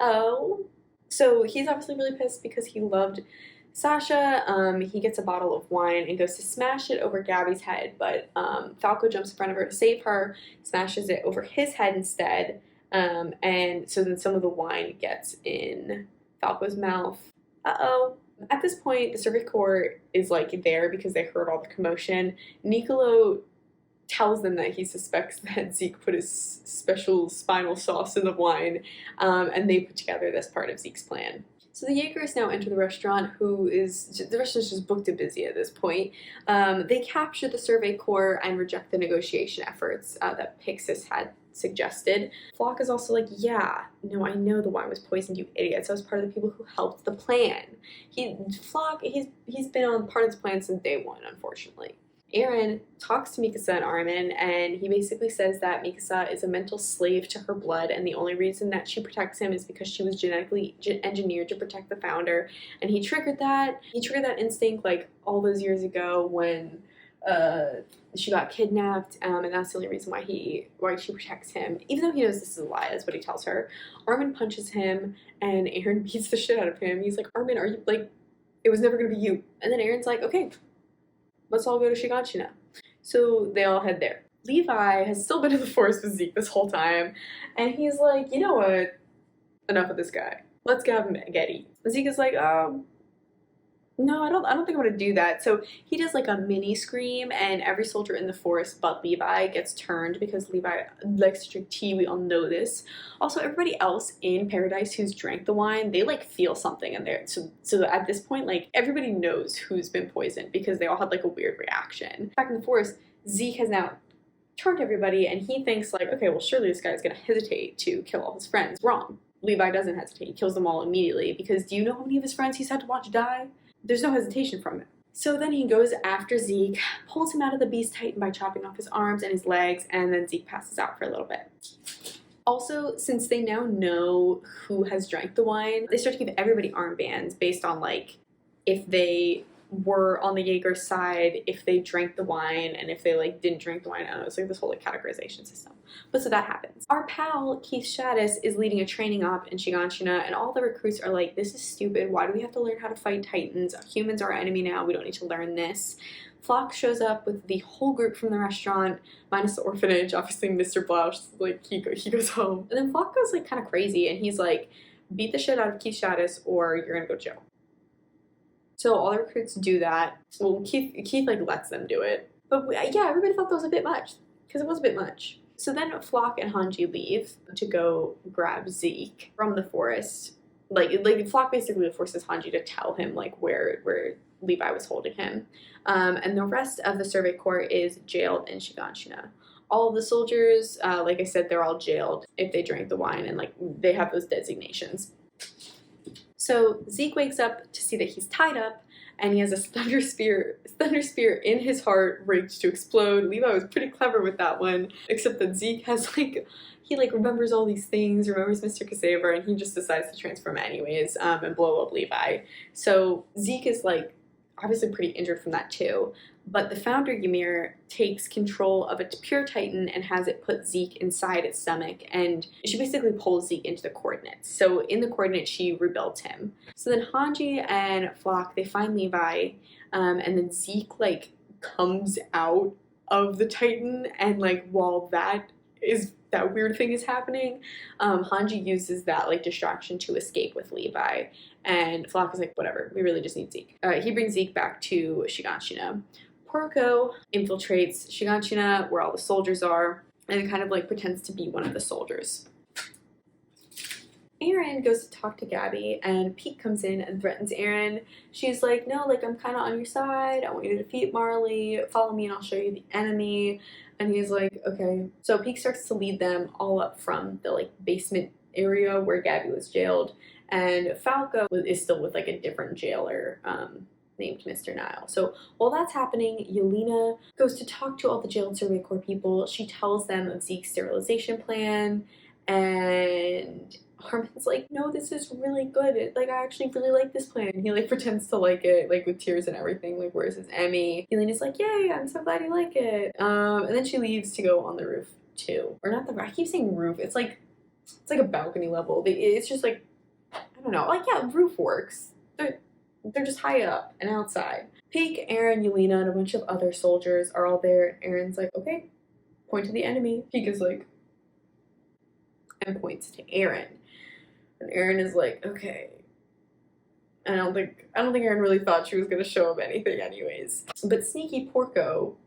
oh. So he's obviously really pissed because he loved Sasha. He gets a bottle of wine and goes to smash it over Gabby's head, but Falco jumps in front of her to save her, smashes it over his head instead, and so then some of the wine gets in Falco's mouth. Uh-oh. At this point, the Survey Corps is like there because they heard all the commotion. Niccolo tells them that he suspects that Zeke put his special spinal sauce in the wine, and they put together this part of Zeke's plan. So the Yeagerists now enter the restaurant, the restaurant's just booked and busy at this point. They capture the Survey Corps and reject the negotiation efforts that Pixis had suggested. Flock is also like, yeah, no, I know the wine was poisoned, you idiots. I was part of the people who helped the plan. Flock, he's been on part of this plan since day one, unfortunately. Aaron talks to Mikasa and Armin, and he basically says that Mikasa is a mental slave to her blood, and the only reason that she protects him is because she was genetically engineered to protect the founder, and he triggered that instinct like all those years ago when she got kidnapped, and that's the only reason why she protects him, even though he knows this is a lie. That's what he tells her. Armin punches him, and Aaron beats the shit out of him. He's like, Armin, are you, like, it was never gonna be you. And then Aaron's like, okay, let's all go to Shiganshina. So they all head there. Levi has still been in the forest with Zeke this whole time, and he's like, you know what? Enough of this guy. Let's have him Getty. Zeke is like, no, I don't think I'm gonna do that. So he does like a mini scream, and every soldier in the forest but Levi gets turned because Levi likes to drink tea. We all know this. Also, everybody else in Paradise who's drank the wine, they like feel something in there. So at this point, like everybody knows who's been poisoned because they all had like a weird reaction. Back in the forest, Zeke has now turned everybody, and he thinks like, okay, well surely this guy's gonna hesitate to kill all his friends. Wrong. Levi doesn't hesitate. He kills them all immediately because do you know how many of his friends he's had to watch die? There's no hesitation from him. So then he goes after Zeke, pulls him out of the Beast Titan by chopping off his arms and his legs, and then Zeke passes out for a little bit. Also, since they now know who has drank the wine, they start to give everybody armbands based on like if they were on the Yeager side, if they drank the wine, and if they like didn't drink the wine. I don't know, it's like this whole like categorization system. But so that happens. Our pal Keith Shaddis is leading a training op in Shiganshina, and all the recruits are like, this is stupid, why do we have to learn how to fight Titans? Humans are our enemy now, we don't need to learn this. Flock shows up with the whole group from the restaurant, minus the orphanage. Obviously Mr. Blouse, like he goes home. And then Flock goes like kind of crazy, and he's like, beat the shit out of Keith Shaddis or you're gonna go to jail. So all the recruits do that. Well, Keith like lets them do it. But yeah, everybody thought that was a bit much, because it was a bit much. So then Flock and Hanji leave to go grab Zeke from the forest. Like Flock basically forces Hanji to tell him like where Levi was holding him. And the rest of the Survey Corps is jailed in Shiganshina. All of the soldiers, like I said, they're all jailed if they drank the wine, and like they have those designations. So Zeke wakes up to see that he's tied up, and he has a thunder spear in his heart, rigged to explode. Levi was pretty clever with that one, except that Zeke has like, he like remembers all these things, remembers Mr. Kasaver, and he just decides to transform anyways, and blow up Levi. So Zeke is like obviously pretty injured from that too. But the founder, Ymir, takes control of a pure Titan and has it put Zeke inside its stomach, and she basically pulls Zeke into the coordinates. So in the coordinates, she rebuilds him. So then Hanji and Flock, they find Levi, and then Zeke, like, comes out of the Titan, and, like, while that weird thing is happening, Hanji uses that, like, distraction to escape with Levi, and Flock is like, whatever, we really just need Zeke. He brings Zeke back to Shiganshina. Porco infiltrates Shiganshina, where all the soldiers are, and kind of, like, pretends to be one of the soldiers. Eren goes to talk to Gabby, and Pete comes in and threatens Eren. She's like, no, like, I'm kind of on your side. I want you to defeat Marley. Follow me and I'll show you the enemy. And he's like, okay. So Pete starts to lead them all up from the, like, basement area where Gabby was jailed. And Falco is still with, like, a different jailer named Mr. Nile. So while that's happening, Yelena goes to talk to all the jailed Survey Corps people. She tells them of Zeke's sterilization plan, and Harmon's like, no, this is really good. Like, I actually really like this plan. He, like, pretends to like it, like, with tears and everything. Like, where's his Emmy? Yelena's like, yay, I'm so glad you like it. And then she leaves to go on the roof too. Or not the roof. I keep saying roof. It's like a balcony level. It's just like, I don't know. Like, yeah, roof works. They're just high up and outside. Peek, Eren, Yelena, and a bunch of other soldiers are all there. Eren's like, okay, point to the enemy. Peek is like, and points to Eren. And Eren is like, okay. And I don't think Eren really thought she was gonna show him anything anyways. But sneaky Porco,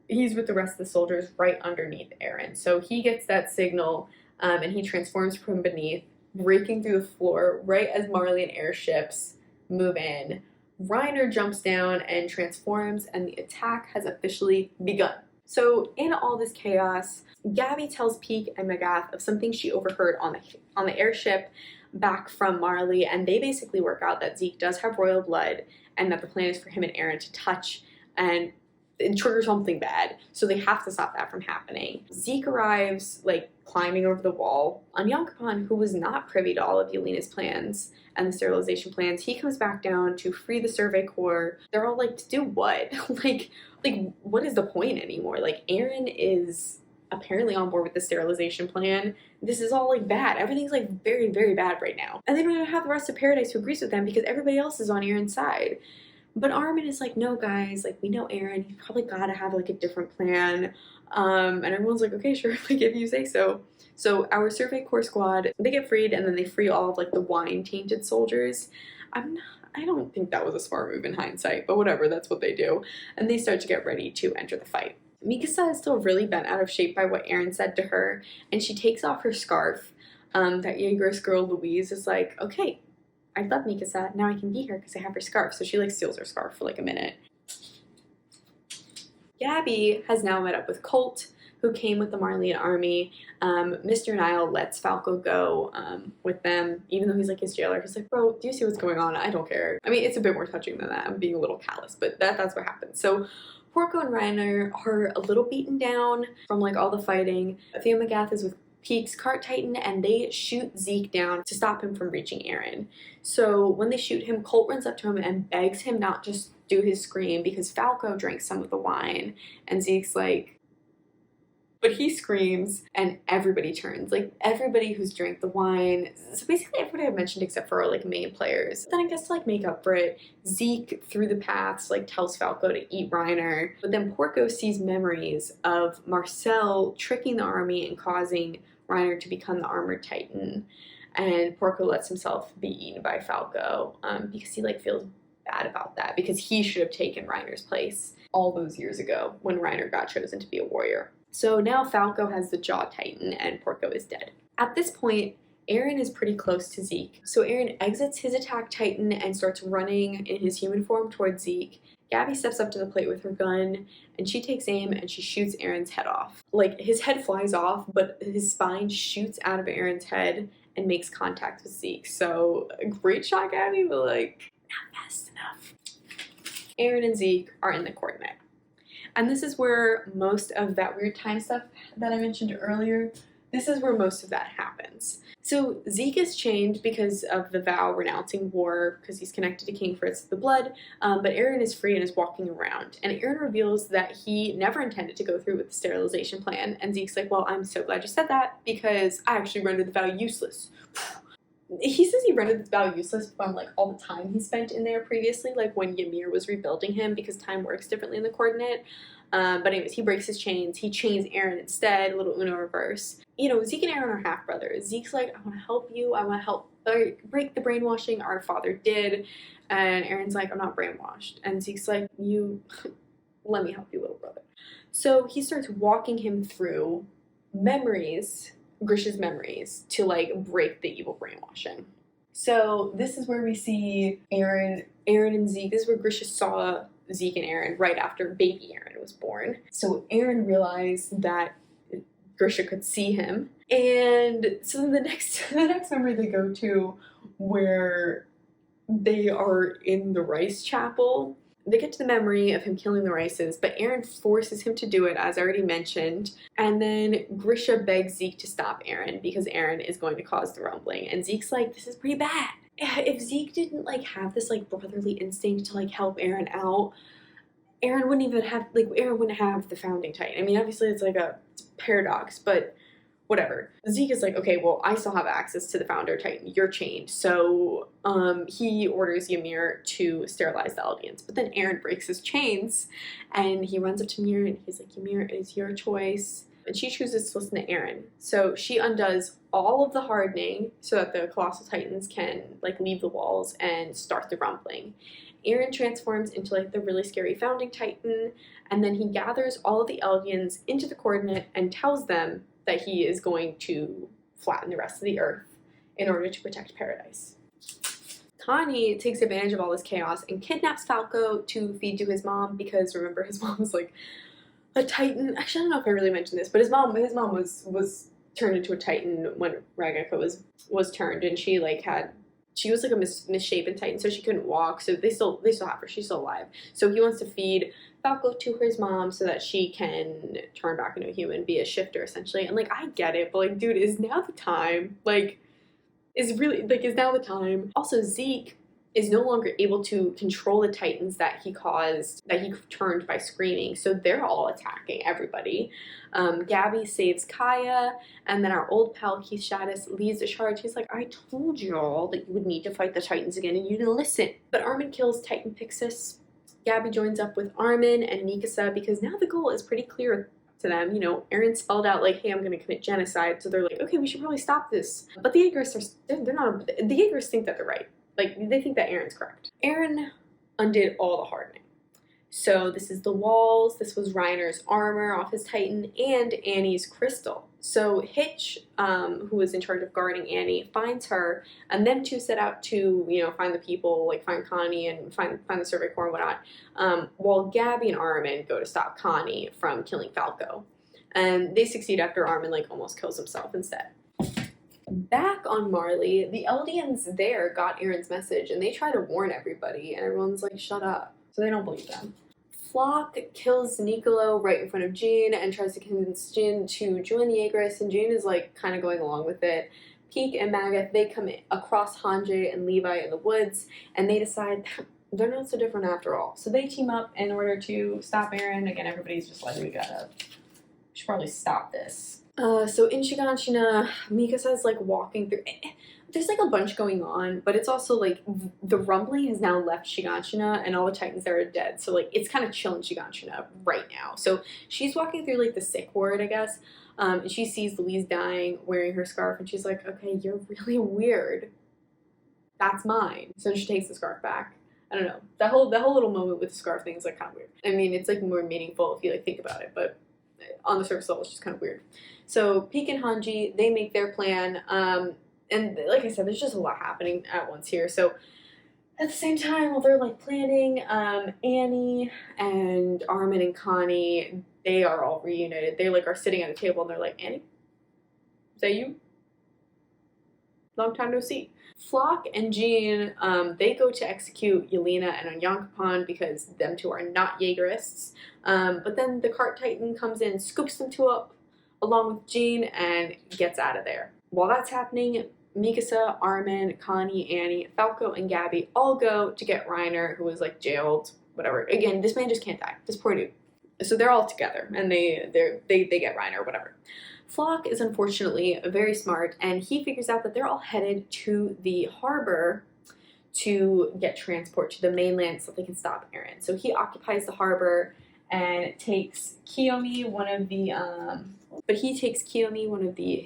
he's with the rest of the soldiers right underneath Eren. So he gets that signal, and he transforms from beneath, breaking through the floor right as Marleyan airships move in. Reiner jumps down and transforms, and the attack has officially begun. So in all this chaos, Gabby tells Peek and Magath of something she overheard on the airship back from Marley, and they basically work out that Zeke does have royal blood, and that the plan is for him and Eren to touch and trigger something bad, so they have to stop that from happening. Zeke arrives, like, climbing over the wall. Onyankopon, who was not privy to all of Yelena's plans and the sterilization plans, he comes back down to free the Survey Corps. They're all like, to do what? like, what is the point anymore? Like, Eren is apparently on board with the sterilization plan. This is all, like, bad. Everything's, like, very, very bad right now. And they don't even have the rest of Paradise who agrees with them because everybody else is on Eren's side. But Armin is like, no, guys, like, we know Eren, you probably gotta have, like, a different plan. And everyone's like, okay, sure, like, if you say so. So our Survey Corps squad, they get freed, and then they free all of, like, the wine-tainted soldiers. I don't think that was a smart move in hindsight, but whatever, that's what they do. And they start to get ready to enter the fight. Mikasa is still really bent out of shape by what Eren said to her, and she takes off her scarf. That Yeagerist girl, Louise, is like, okay, I love Mikasa, now I can be her because I have her scarf. So she, like, steals her scarf for, like, a minute. Gabby has now met up with Colt, who came with the Marleyan army. Mr. Nile lets Falco go with them, even though he's, like, his jailer. He's like, bro, do you see what's going on? I don't care. I mean, it's a bit more touching than that. I'm being a little callous, but that's what happens. So Porco and Reiner are a little beaten down from, like, all the fighting. Theo Magath is with Peek's Cart Titan, and they shoot Zeke down to stop him from reaching Eren. So when they shoot him, Colt runs up to him and begs him not just do his scream because Falco drank some of the wine, and Zeke's like, but he screams, and everybody turns. Like, everybody who's drank the wine. So basically everybody I've mentioned except for our, like, main players. Then I guess to, like, make up for it, Zeke, through the paths, like, tells Falco to eat Reiner. But then Porco sees memories of Marcel tricking the army and causing Reiner to become the Armored Titan. And Porco lets himself be eaten by Falco because he, like, feels bad about that, because he should have taken Reiner's place all those years ago when Reiner got chosen to be a warrior. So now Falco has the Jaw Titan and Porco is dead. At this point, Eren is pretty close to Zeke. So Eren exits his attack Titan and starts running in his human form towards Zeke. Gabby steps up to the plate with her gun, and she takes aim and she shoots Eren's head off. Like, his head flies off, but his spine shoots out of Eren's head and makes contact with Zeke. So, great shot, Gabby, but, like, not fast enough. Eren and Zeke are in the coordinate. And this is where most of that weird time stuff that I mentioned earlier, this is where most of that happens. So Zeke is chained because of the vow renouncing war, because he's connected to King Fritz of the Blood, but Aaron is free and is walking around. And Aaron reveals that he never intended to go through with the sterilization plan, and Zeke's like, well, I'm so glad you said that, because I actually rendered the vow useless. He says he rendered the vow useless from like all the time he spent in there previously, like when Ymir was rebuilding him, because time works differently in the coordinate. But anyways, he breaks his chains. He chains Aaron instead, a little Uno reverse. You know, Zeke and Aaron are half brothers. Zeke's like, I want to help you. I want to help break the brainwashing our father did. And Aaron's like, I'm not brainwashed. And Zeke's like, let me help you, little brother. So he starts walking him through memories, Grisha's memories, to like break the evil brainwashing. So this is where we see Aaron and Zeke. This is where Grisha saw Zeke and Aaron right after baby Aaron was born. So Aaron realized that Grisha could see him. And so the next memory they go to, where they are in the rice chapel, they get to the memory of him killing the rices, but Aaron forces him to do it, as I already mentioned. And then Grisha begs Zeke to stop Aaron because Aaron is going to cause the rumbling. And Zeke's like, this is pretty bad. If Zeke didn't like have this like brotherly instinct to like help Aaron out, Aaron wouldn't have the founding titan. I mean, obviously it's like a paradox, but whatever. Zeke is like, okay, well, I still have access to the founder titan. You're chained. So he orders Ymir to sterilize the Eldians. But then Aaron breaks his chains and he runs up to Ymir and he's like, Ymir, it is your choice. And she chooses to listen to Aaron. So she undoes all of the hardening so that the colossal titans can like leave the walls and start the rumbling. Aaron transforms into like the really scary founding titan, and then he gathers all of the Eldians into the coordinate and tells them that he is going to flatten the rest of the earth in order to protect paradise. Connie takes advantage of all this chaos and kidnaps Falco to feed to his mom, because remember, his mom was like a titan. Actually, I don't know if I really mentioned this, but his mom was turned into a titan when Ragaka was turned, and she was like a misshapen titan, so she couldn't walk. So they still have her. She's still alive. So he wants to feed Falco to his mom so that she can turn back into a human, be a shifter essentially. And like, I get it, but like, dude, is now the time? Like, is now the time? Also, Zeke is no longer able to control the titans that he turned by screaming, so they're all attacking everybody. Gabby saves Kaya, and then our old pal Keith Shaddis leads the charge. He's like, I told y'all that you would need to fight the titans again, and you didn't listen. But Armin kills Titan Pixis. Gabby joins up with Armin and Mikasa, because now the goal is pretty clear to them. You know, Aaron spelled out like, hey, I'm going to commit genocide, so they're like, okay, we should probably stop this. But the Yeagerists they're not, the Yeagerists think that they're right. Like, they think that Aaron's correct. Aaron undid all the hardening. So this is the walls, this was Reiner's armor off his Titan, and Annie's crystal. So Hitch, who was in charge of guarding Annie, finds her, and them two set out to, you know, find the people, like find Connie and find the Survey Corps and whatnot, while Gabby and Armin go to stop Connie from killing Falco. And they succeed after Armin, like, almost kills himself instead. Back on Marley, the Eldians there got Aaron's message, and they try to warn everybody, and everyone's like, shut up. So they don't believe them. Flock kills Niccolo right in front of Jean and tries to convince Jin to join the Yeagerists, and Jean is like kind of going along with it. Peek and Manga, they come across Hanji and Levi in the woods, and they decide they're not so different after all. So they team up in order to stop Aaron. Again, everybody's just like, we should probably stop this. So in Shiganshina, Mikasa's like walking through. There's like a bunch going on, but it's also like the rumbling has now left Shiganshina and all the titans there are dead. So like it's kind of chill in Shiganshina right now. So she's walking through like the sick ward, I guess, and she sees Louise dying, wearing her scarf, and she's like, okay, you're really weird. That's mine. So she takes the scarf back. I don't know. That whole little moment with the scarf thing is like kind of weird. I mean, it's like more meaningful if you like think about it, but on the surface level, it's just kind of weird. So Peek and Hanji, they make their plan. And like I said, there's just a lot happening at once here. So at the same time, while they're like planning, Annie and Armin and Connie, they are all reunited. They like are sitting at a table and they're like, Annie, is that you? Long time no see. Flock and Jean, they go to execute Yelena and Onyankapan because them two are not Yeagerists. But then the cart titan comes in, scoops them two up, along with Jean and gets out of there. While that's happening, Mikasa, Armin, Connie, Annie, Falco, and Gabby all go to get Reiner, who was like jailed, whatever. Again, this man just can't die. This poor dude. So they're all together and they get Reiner, whatever. Flock is unfortunately very smart, and he figures out that they're all headed to the harbor to get transport to the mainland so they can stop Eren. So he occupies the harbor and takes Kiyomi, one of the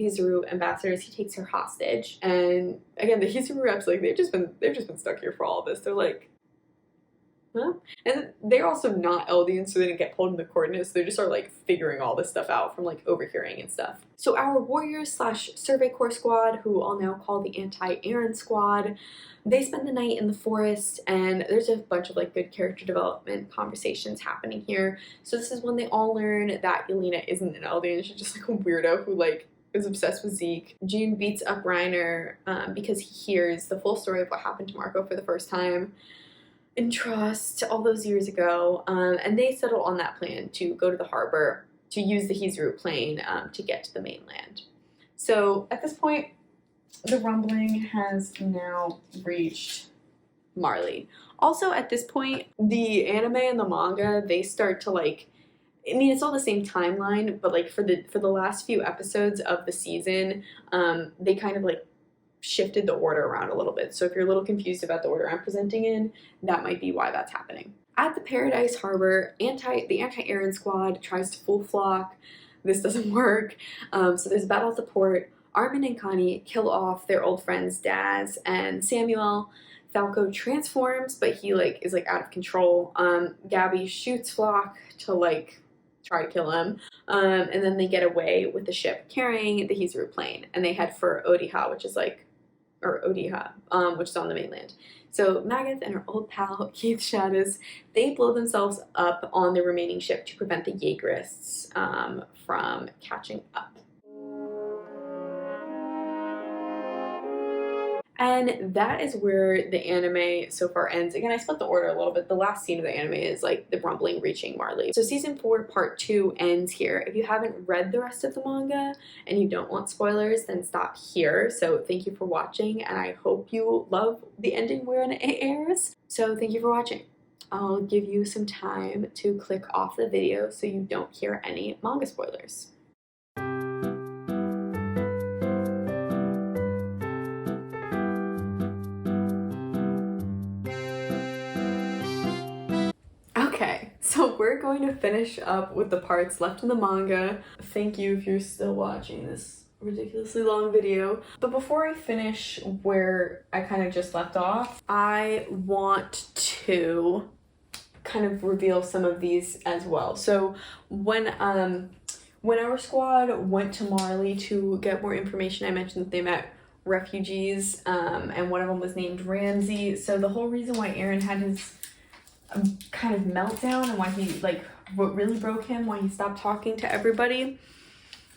Hizuru ambassadors. He takes her hostage, and again, the Hizuru reps, like, they've just been stuck here for all of this. They're like, huh? And they're also not Eldians, so they didn't get pulled in the coordinates. So they just are like figuring all this stuff out from like overhearing and stuff. So our warriors / Survey Corps squad, who I'll now call the anti-Eren squad, they spend the night in the forest, and there's a bunch of like good character development conversations happening here. So this is when they all learn that Yelena isn't an Eldian. She's just like a weirdo who like is obsessed with Zeke. Jean beats up Reiner because he hears the full story of what happened to Marco for the first time in Trust all those years ago, and they settle on that plan to go to the harbor to use the Hizuru plane to get to the mainland. So at this point, the rumbling has now reached Marley. Also at this point, the anime and the manga, they start to like, I mean, it's all the same timeline, but like for the last few episodes of the season, they kind of like shifted the order around a little bit. So if you're a little confused about the order I'm presenting in, that might be why that's happening. At the Paradise Harbor, the anti-Eren squad tries to fool Flock. This doesn't work. So there's a battle at the port. Armin and Connie kill off their old friends Daz and Samuel. Falco transforms, but he like is like out of control. Gabby shoots Flock to like try to kill him. And then they get away with the ship carrying the Hizuru plane, and they head for Odiha, which is on the mainland. So Magath and her old pal Keith Shaddis, they blow themselves up on the remaining ship to prevent the Yeagerists from catching up. And that is where the anime so far ends. Again, I split the order a little bit. The last scene of the anime is like the rumbling reaching Marley. So season 4 part 2 ends here. If you haven't read the rest of the manga and you don't want spoilers, then stop here. So thank you for watching, and I hope you love the ending when it airs. So thank you for watching. I'll give you some time to click off the video so you don't hear any manga spoilers. So we're going to finish up with the parts left in the manga. Thank you if you're still watching this ridiculously long video. But before I finish where I kind of just left off, I want to kind of reveal some of these as well. So when our squad went to Marley to get more information, I mentioned that they met refugees, and one of them was named Ramsey. So the whole reason why Eren had his kind of meltdown and why he like what really broke him, why he stopped talking to everybody,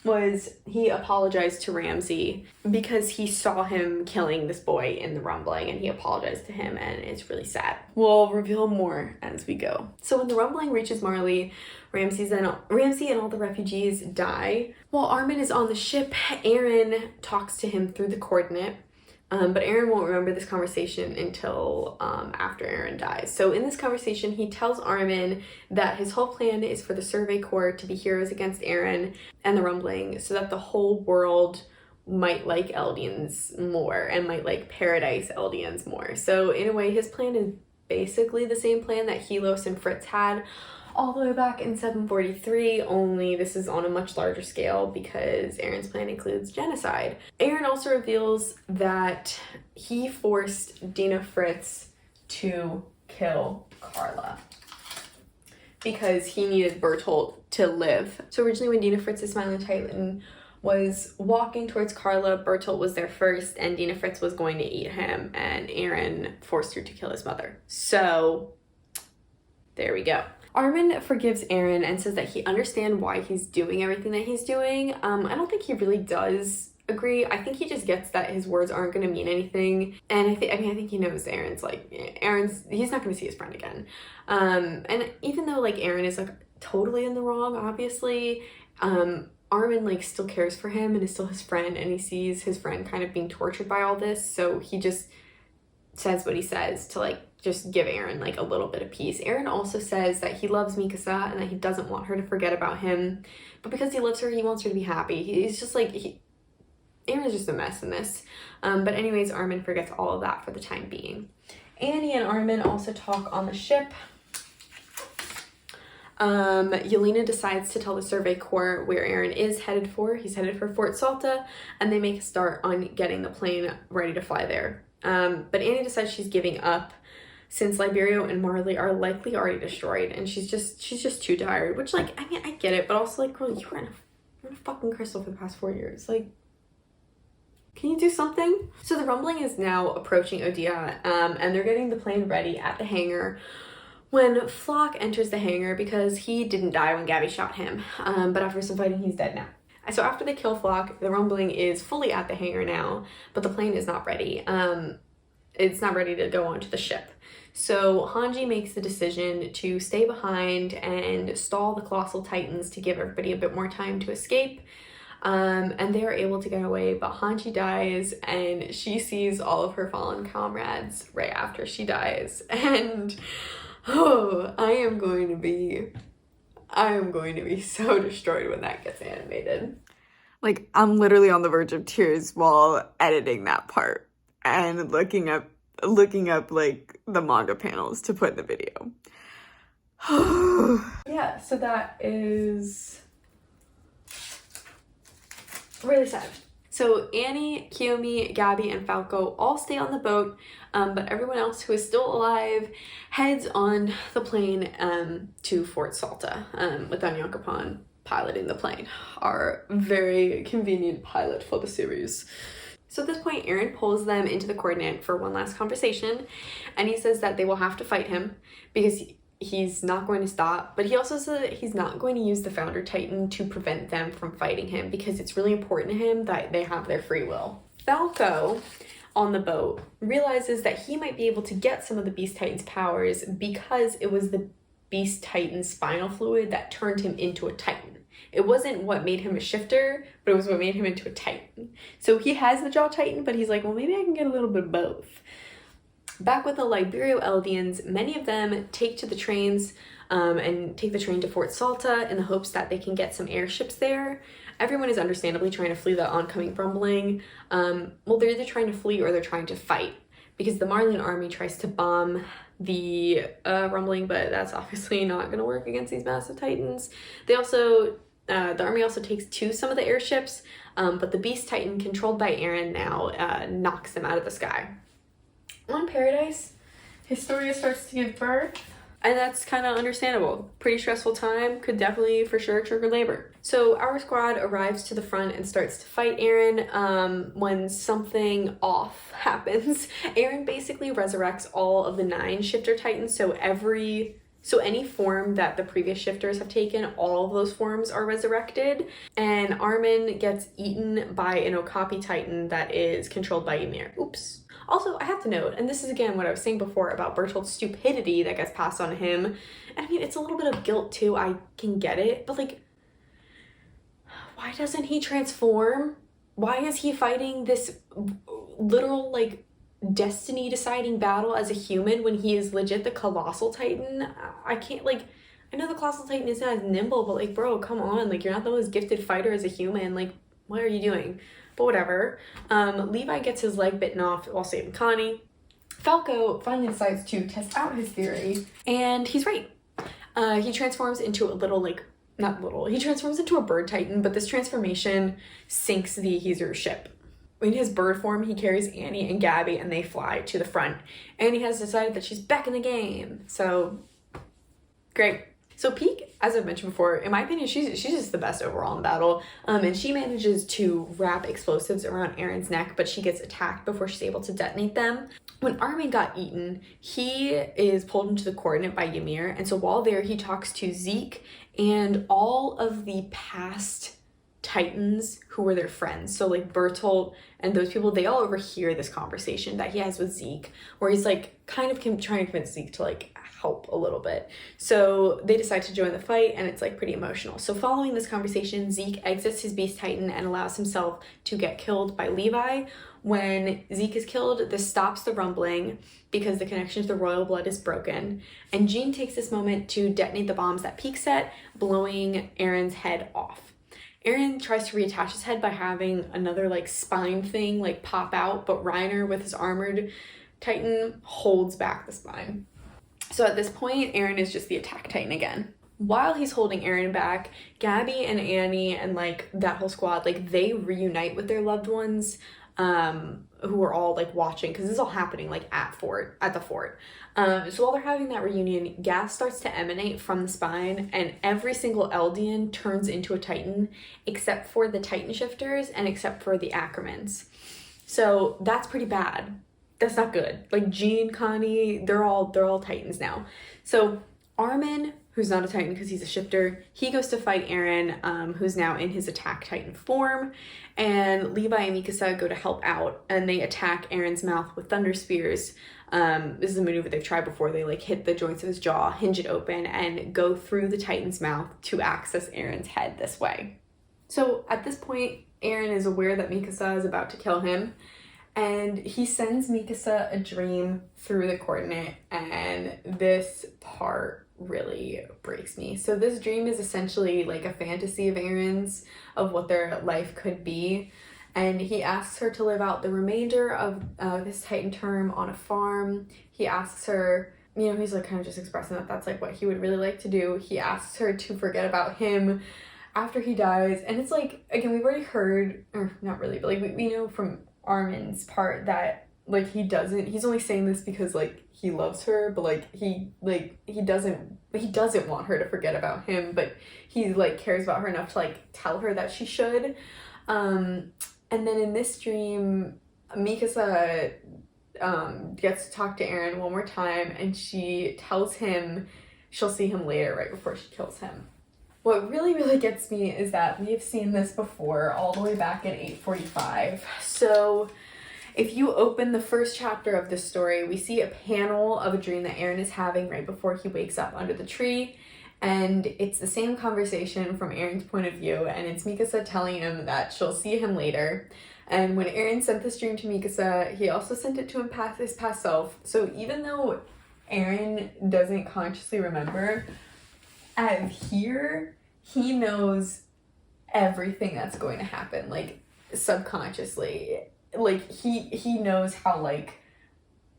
was he apologized to Ramsey because he saw him killing this boy in the rumbling, and he apologized to him, and it's really sad. We'll reveal more as we go. So when the rumbling reaches Marley, Ramsey and all the refugees die. While Armin is on the ship, Eren talks to him through the coordinate. But Eren won't remember this conversation until after Eren dies. So in this conversation, he tells Armin that his whole plan is for the Survey Corps to be heroes against Eren and the rumbling, so that the whole world might like Eldians more and might like Paradise Eldians more. So in a way, his plan is basically the same plan that Helos and Fritz had all the way back in 743, only this is on a much larger scale because Eren's plan includes genocide. Eren also reveals that he forced Dina Fritz to kill Carla because he needed Bertolt to live. So originally when Dina Fritz's Smiling Titan was walking towards Carla, Bertolt was there first, and Dina Fritz was going to eat him, and Eren forced her to kill his mother. So there we go. Armin forgives Eren and says that he understands why he's doing everything that he's doing. I don't think he really does agree. I think he just gets that his words aren't going to mean anything. And I think he knows he's not going to see his friend again. And even though like Eren is like totally in the wrong, obviously, Armin like still cares for him and is still his friend, and he sees his friend kind of being tortured by all this, so he just says what he says to like just give Eren like a little bit of peace. Eren also says that he loves Mikasa and that he doesn't want her to forget about him, but because he loves her, he wants her to be happy. He's just like, Eren is just a mess in this. But anyways, Armin forgets all of that for the time being. Annie and Armin also talk on the ship. Yelena decides to tell the Survey Corps where Eren is headed for. He's headed for Fort Salta, and they make a start on getting the plane ready to fly there. But Annie decides she's giving up since Liberio and Marley are likely already destroyed, and she's just too tired, which, like, I mean, I get it, but also, like, girl, you were in a fucking crystal for the past 4 years. Like, can you do something? So the rumbling is now approaching Odia, and they're getting the plane ready at the hangar when Flock enters the hangar because he didn't die when Gabby shot him, but after some fighting, he's dead now. So after they kill Flock, the rumbling is fully at the hangar now, but the plane is not ready. It's not ready to go onto the ship. So Hanji makes the decision to stay behind and stall the Colossal Titans to give everybody a bit more time to escape. And they are able to get away, but Hanji dies and she sees all of her fallen comrades right after she dies. And oh, I am going to be so destroyed when that gets animated. Like, I'm literally on the verge of tears while editing that part and looking up like the manga panels to put in the video. Yeah, so that is really sad. So Annie, Kiyomi, Gabby, and Falco all stay on the boat, but everyone else who is still alive heads on the plane to Fort Salta, with Onyankopon piloting the plane, our very convenient pilot for the series. So at this point, Eren pulls them into the coordinate for one last conversation, and he says that they will have to fight him because he's not going to stop, but he also says that he's not going to use the Founder Titan to prevent them from fighting him because it's really important to him that they have their free will. Falco, on the boat, realizes that he might be able to get some of the Beast Titan's powers because it was the Beast Titan's spinal fluid that turned him into a Titan. It wasn't what made him a shifter, but it was what made him into a Titan. So he has the Jaw Titan, but he's like, well, maybe I can get a little bit of both. Back with the Liberio Eldians, many of them take to the trains and take the train to Fort Salta in the hopes that they can get some airships there. Everyone is understandably trying to flee the oncoming rumbling. Well, they're either trying to flee or they're trying to fight because the Marleyan army tries to bomb the rumbling, but that's obviously not going to work against these massive Titans. They also... the army also takes to some of the airships, but the Beast Titan, controlled by Eren now, knocks them out of the sky. On Paradise, Historia starts to give birth, and that's kind of understandable. Pretty stressful time, could definitely for sure trigger labor. So our squad arrives to the front and starts to fight Eren when something off happens. Eren basically resurrects all of the 9 Shifter Titans, so any form that the previous shifters have taken, all of those forms are resurrected. And Armin gets eaten by an Okapi Titan that is controlled by Ymir. Oops. Also, I have to note, and this is again what I was saying before about Bertolt's stupidity that gets passed on to him. And I mean, it's a little bit of guilt too, I can get it. But like, why doesn't he transform? Why is he fighting this literal, like, destiny deciding battle as a human when he is legit the Colossal Titan? I can't, like, I know the Colossal Titan isn't as nimble, but like, bro, come on, like, you're not the most gifted fighter as a human, like, what are you doing? But whatever. Levi gets his leg bitten off while saving Connie. Falco finally decides to test out his theory, and he's right. He transforms into a little, like, not little, he transforms into a bird titan, but this transformation sinks the Ahizeru ship. In his bird form, he carries Annie and Gabby, and they fly to the front. Annie has decided that she's back in the game. So, great. So Peak, as I've mentioned before, in my opinion, she's just the best overall in battle. And she manages to wrap explosives around Eren's neck, but she gets attacked before she's able to detonate them. When Armin got eaten, he is pulled into the coordinate by Ymir. And so while there, he talks to Zeke and all of the past Titans who were their friends. So like Bertolt and those people, they all overhear this conversation that he has with Zeke, where he's like kind of trying to convince Zeke to like help a little bit. So they decide to join the fight, and it's like pretty emotional. So following this conversation, Zeke exits his Beast Titan and allows himself to get killed by Levi. When Zeke is killed, this stops the rumbling because the connection to the royal blood is broken. And Jean takes this moment to detonate the bombs that Peak set, blowing Aaron's head off. Aaron tries to reattach his head by having another like spine thing like pop out, but Reiner with his armored Titan holds back the spine. So at this point, Aaron is just the attack Titan again. While he's holding Aaron back, Gabby and Annie and like that whole squad, like they reunite with their loved ones, who are all like watching, because this is all happening like at the fort. So while they're having that reunion, gas starts to emanate from the spine, and every single Eldian turns into a Titan, except for the Titan shifters and except for the Ackermans. So that's pretty bad. That's not good. Like Jean, Connie, they're all Titans now. So Armin, who's not a Titan because he's a shifter, he goes to fight Aaron, who's now in his attack Titan form, and Levi and Mikasa go to help out, and they attack Aaron's mouth with thunder spears. This is a maneuver they've tried before. They like hit the joints of his jaw, hinge it open, and go through the Titan's mouth to access Aaron's head this way. So at this point, Aaron is aware that Mikasa is about to kill him, and he sends Mikasa a dream through the coordinate, and this part really breaks me. So this dream is essentially like a fantasy of Aaron's of what their life could be, and he asks her to live out the remainder of his Titan term on a farm. He asks her, you know, he's like kind of just expressing that that's like what he would really like to do. He asks her to forget about him after he dies, and it's like, again, we've already heard, or not really, but like we know from Armin's part that like he's only saying this because like he loves her, but like he doesn't want her to forget about him, but he like cares about her enough to like tell her that she should. And then in this dream, Mikasa gets to talk to Aaron one more time, and she tells him she'll see him later right before she kills him. What really gets me is that we have seen this before, all the way back in 845. So if you open the first chapter of this story, we see a panel of a dream that Aaron is having right before he wakes up under the tree. And it's the same conversation from Aaron's point of view, and it's Mikasa telling him that she'll see him later. And when Aaron sent this dream to Mikasa, he also sent it to his past self. So even though Aaron doesn't consciously remember, here he knows everything that's going to happen, like subconsciously. Like he knows how like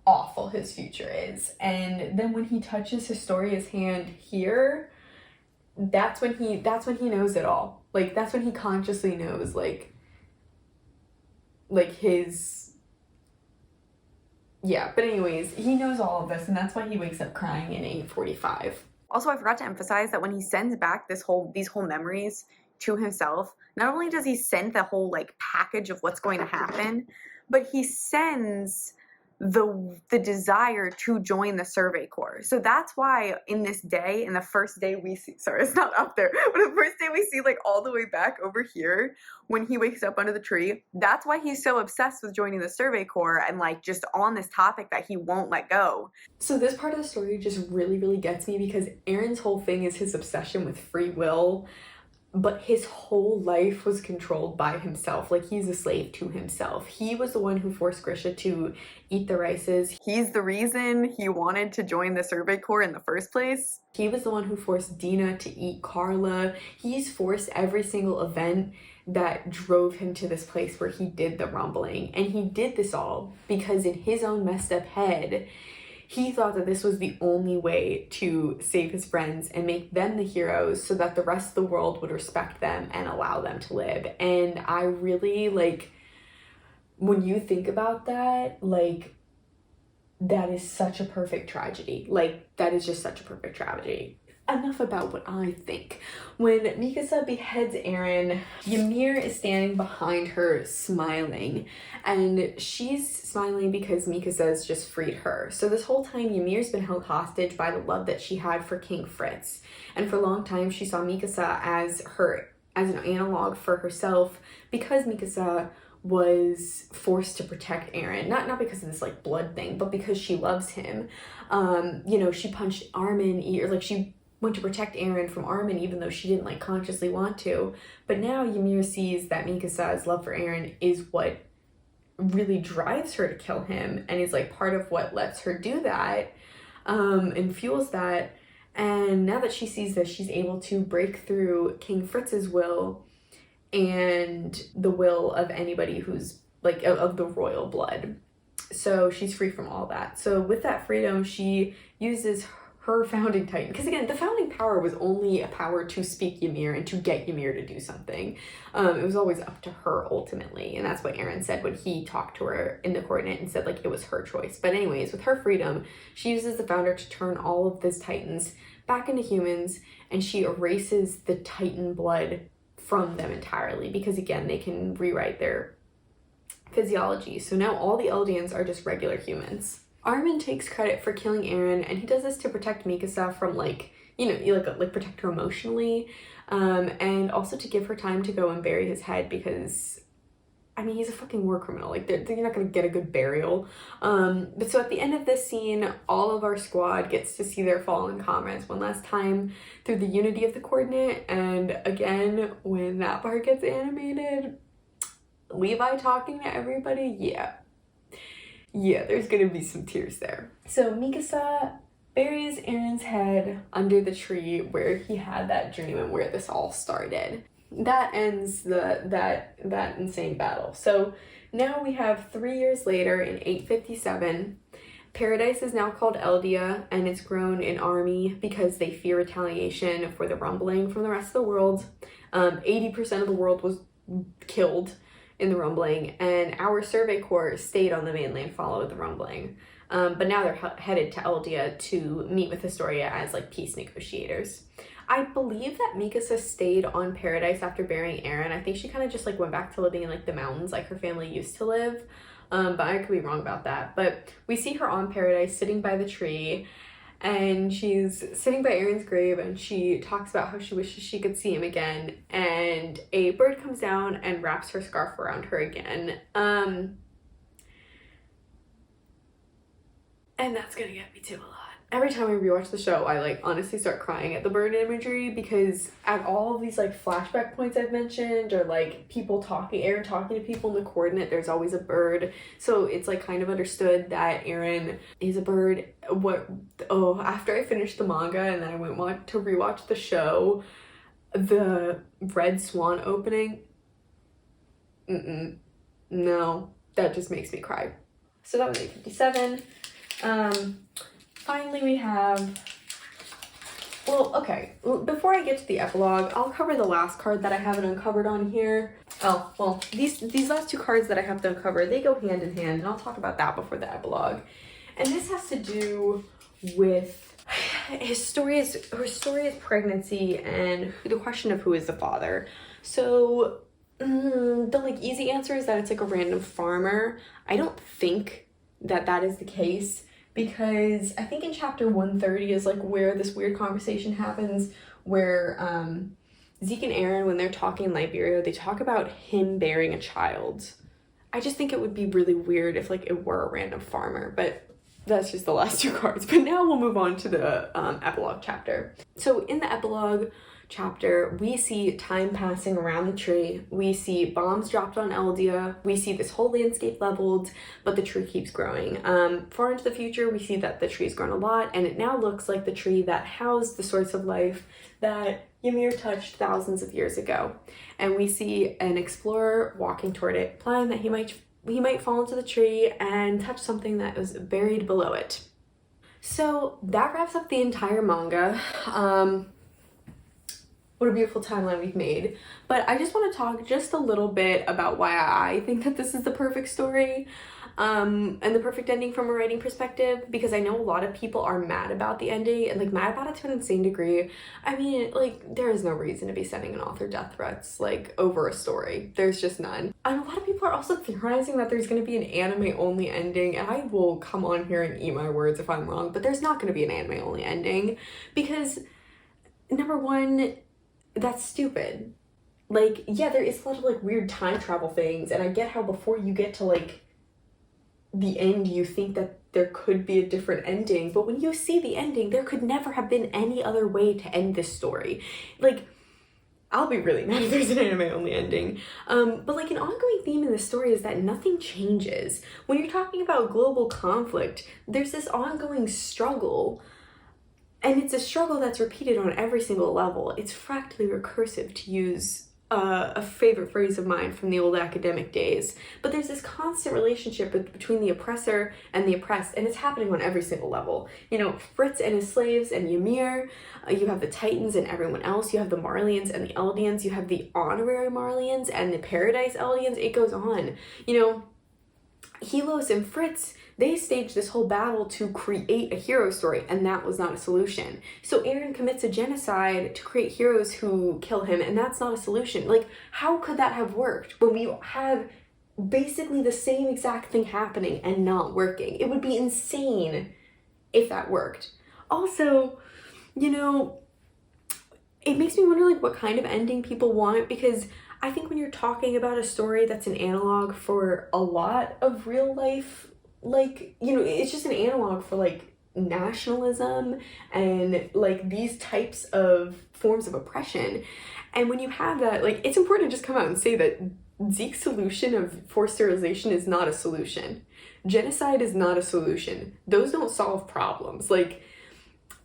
awful his future is, and then when he touches Historia's hand here, that's when he knows it all. Like that's when he consciously knows like his, yeah. But anyways, he knows all of this, and that's why he wakes up crying in 845. Also, I forgot to emphasize that when he sends back these whole memories to himself, not only does he send the whole like package of what's going to happen, but he sends the desire to join the Survey Corps. So that's why in this day, in the first day we see, sorry, it's not up there, but the first day we see like all the way back over here when he wakes up under the tree, that's why he's so obsessed with joining the Survey Corps and like just on this topic that he won't let go. So this part of the story just really gets me, because Aaron's whole thing is his obsession with free will, but his whole life was controlled by himself. Like he's a slave to himself. He was the one who forced Grisha to eat the rices. He's the reason he wanted to join the Survey Corps in the first place. He was the one who forced Dina to eat Carla. He's forced every single event that drove him to this place where he did the rumbling. And he did this all because in his own messed up head, he thought that this was the only way to save his friends and make them the heroes so that the rest of the world would respect them and allow them to live. And I really, like, when you think about that, like, that is such a perfect tragedy. Like, that is just such a perfect tragedy. Enough about what I think. When Mikasa beheads Aaron, Ymir is standing behind her smiling, and she's smiling because Mikasa's just freed her. So this whole time Ymir's been held hostage by the love that she had for King Fritz, and for a long time she saw Mikasa as her as an analog for herself because Mikasa was forced to protect Eren, not because of this like blood thing, but because she loves him. You know, she punched Armin, or like she went to protect Eren from Armin even though she didn't like consciously want to. But now Ymir sees that Mikasa's love for Eren is what really drives her to kill him, and is like part of what lets her do that, and fuels that. And now that she sees this, she's able to break through King Fritz's will and the will of anybody who's like of the royal blood. So she's free from all that. So with that freedom, she uses her founding titan, because again, the founding power was only a power to speak Ymir and to get Ymir to do something. It was always up to her ultimately, and that's what Eren said when he talked to her in the coordinate and said like it was her choice. But anyways, with her freedom, she uses the founder to turn all of these titans back into humans, and she erases the titan blood from them entirely, because again, they can rewrite their physiology. So now all the Eldians are just regular humans. Armin takes credit for killing Eren, and he does this to protect Mikasa from like, you know, like protect her emotionally, and also to give her time to go and bury his head, because I mean, he's a fucking war criminal. Like, they're not gonna get a good burial. But so at the end of this scene, all of our squad gets to see their fallen comrades one last time through the unity of the coordinate. And again, when that part gets animated, Levi talking to everybody, yeah, there's gonna be some tears there. So Mikasa buries Eren's head under the tree where he had that dream and where this all started. That ends that insane battle. So now we have 3 years later in 857. Paradise is now called Eldia, and it's grown in army because they fear retaliation for the rumbling from the rest of the world. 80% of the world was killed in the rumbling, and our survey corps stayed on the mainland following the rumbling. But now they're headed to Eldia to meet with Historia as like peace negotiators. I believe that Mikasa stayed on Paradise after burying Eren. I think she kind of just like went back to living in like the mountains like her family used to live. But I could be wrong about that. But we see her on Paradise sitting by the tree, and she's sitting by Eren's grave, and she talks about how she wishes she could see him again. And a bird comes down and wraps her scarf around her again. And that's gonna get me to a lot. Every time I rewatch the show, I like honestly start crying at the bird imagery, because at all of these like flashback points I've mentioned, or like people talking, Eren talking to people in the coordinate, there's always a bird. So it's like kind of understood that Eren is a bird. After I finished the manga and then I went to rewatch the show, the Red Swan opening, no, that just makes me cry. So that was 857. Finally we have, before I get to the epilogue, I'll cover the last card that I haven't uncovered on here. Oh, well, these last two cards that I have to uncover, they go hand in hand, and I'll talk about that before the epilogue. And this has to do with Historia's pregnancy and the question of who is the father. So the like easy answer is that it's like a random farmer. I don't think that is the case, because I think in chapter 130 is like where this weird conversation happens, where Zeke and Eren, when they're talking in Liberio, they talk about him bearing a child. I just think it would be really weird if like it were a random farmer, but that's just the last two cards. But now we'll move on to the epilogue chapter. So in the epilogue chapter, we see time passing around the tree. We see bombs dropped on Eldia. We see this whole landscape leveled, but the tree keeps growing. Far into the future, we see that the tree's grown a lot, and it now looks like the tree that housed the source of life that Ymir touched thousands of years ago. And we see an explorer walking toward it, implying that he might fall into the tree and touch something that was buried below it. So that wraps up the entire manga. What a beautiful timeline we've made. But I just want to talk just a little bit about why I think that this is the perfect story, and the perfect ending from a writing perspective, because I know a lot of people are mad about the ending, and like mad about it to an insane degree. I mean, like, there is no reason to be sending an author death threats like over a story. There's just none. And a lot of people are also theorizing that there's going to be an anime only ending, and I will come on here and eat my words if I'm wrong, but there's not going to be an anime only ending, because number one, that's stupid. like, yeah, there is a lot of, like, weird time travel things, and I get how before you get to, like, the end, you think that there could be a different ending, but when you see the ending, there could never have been any other way to end this story. Like, I'll be really mad if there's an anime-only ending. But, like, an ongoing theme in the story is that nothing changes. When you're talking about global conflict, there's this ongoing struggle, and it's a struggle that's repeated on every single level. It's fractally recursive, to use a favorite phrase of mine from the old academic days. But there's this constant relationship between the oppressor and the oppressed, and it's happening on every single level. You know, Fritz and his slaves and Ymir, you have the Titans and everyone else, you have the Marleyans and the Eldians, you have the honorary Marleyans and the Paradise Eldians, it goes on. You know, Helos and Fritz, they staged this whole battle to create a hero story, and that was not a solution. So Eren commits a genocide to create heroes who kill him, and that's not a solution. Like, how could that have worked when we have basically the same exact thing happening and not working? It would be insane if that worked. Also, you know, it makes me wonder, like, what kind of ending people want, because I think when you're talking about a story that's an analog for a lot of real life, like, you know, it's just an analog for, like, nationalism and, like, these types of forms of oppression. And when you have that, like, it's important to just come out and say that Zeke's solution of forced sterilization is not a solution. Genocide is not a solution. Those don't solve problems. Like,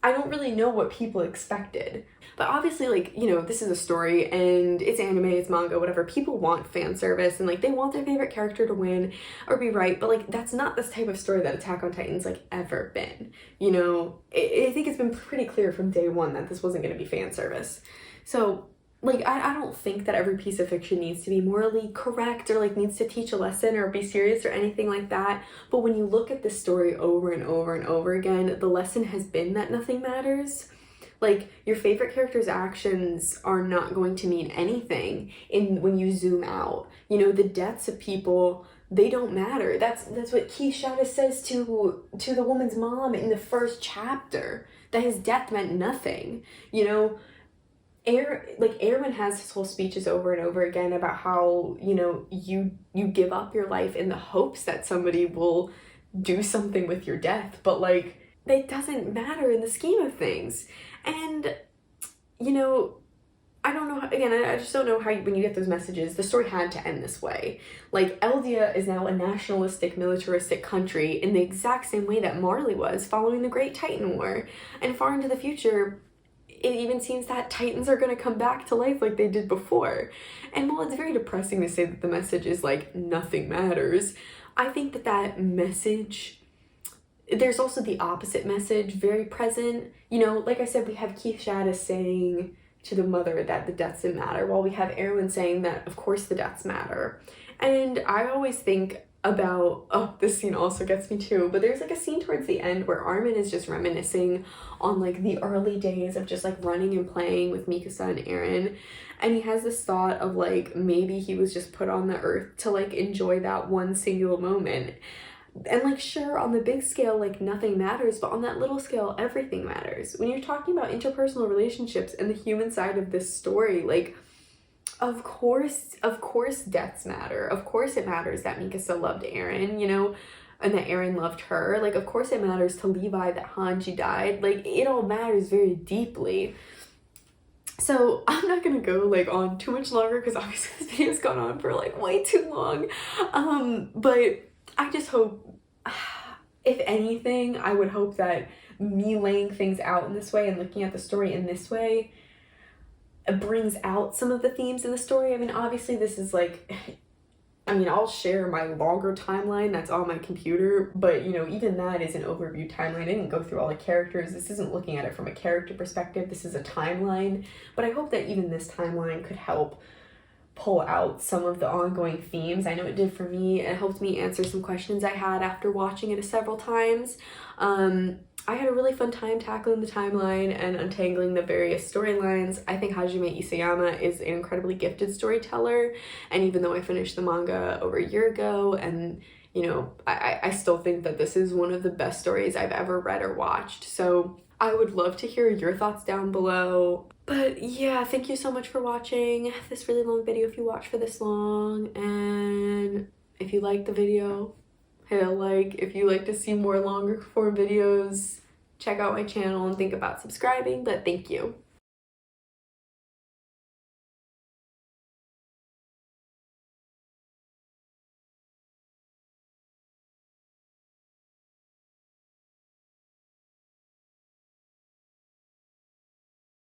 I don't really know what people expected. But obviously, like, you know, this is a story and it's anime, it's manga, whatever. People want fan service and, like, they want their favorite character to win or be right. But, like, that's not this type of story that Attack on Titan's, like, ever been. You know, I think it's been pretty clear from day one that this wasn't going to be fan service. So, like, I don't think that every piece of fiction needs to be morally correct or, like, needs to teach a lesson or be serious or anything like that. But when you look at this story over and over and over again, the lesson has been that nothing matters. Like, your favorite character's actions are not going to mean anything when you zoom out. You know, the deaths of people, they don't matter. That's what Chez says to the woman's mom in the first chapter, that his death meant nothing. You know, Erwin has his whole speeches over and over again about how, you know, you give up your life in the hopes that somebody will do something with your death, but, like, that doesn't matter in the scheme of things. And, you know, I don't know, I just don't know how when you get those messages, the story had to end this way. Like, Eldia is now a nationalistic, militaristic country in the exact same way that Marley was following the Great Titan War. And far into the future, it even seems that Titans are going to come back to life like they did before. And while it's very depressing to say that the message is, like, nothing matters, I think that message, there's also the opposite message very present. You know, like I said, we have Chez saying to the mother that the deaths didn't matter, while we have Erwin saying that, of course, the deaths matter. And I always think about, oh, this scene also gets me too, but there's, like, a scene towards the end where Armin is just reminiscing on, like, the early days of just, like, running and playing with Mikasa and Eren, and he has this thought of, like, maybe he was just put on the earth to, like, enjoy that one single moment. And, like, sure, on the big scale, like, nothing matters, but on that little scale, everything matters. When you're talking about interpersonal relationships and the human side of this story, like, of course deaths matter. Of course it matters that Mikasa loved Eren, you know, and that Eren loved her. Like, of course it matters to Levi that Hanji died. Like, it all matters very deeply. So I'm not gonna go, like, on too much longer because obviously this video's gone on for, like, way too long. But I just hope, if anything, I would hope that me laying things out in this way and looking at the story in this way brings out some of the themes in the story. I mean, obviously this is, like, I mean, I'll share my longer timeline that's on my computer, but, you know, even that is an overview timeline. I didn't go through all the characters. This isn't looking at it from a character perspective. This is a timeline. But I hope that even this timeline could help pull out some of the ongoing themes. I know it did for me. It helped me answer some questions I had after watching it several times. I had a really fun time tackling the timeline and untangling the various storylines. I think Hajime Isayama is an incredibly gifted storyteller, and even though I finished the manga over a year ago, and, you know, I still think that this is one of the best stories I've ever read or watched. So I would love to hear your thoughts down below. But yeah, thank you so much for watching this really long video if you watched for this long. And if you liked the video, hit a like. If you like to see more longer form videos, check out my channel and think about subscribing. But thank you.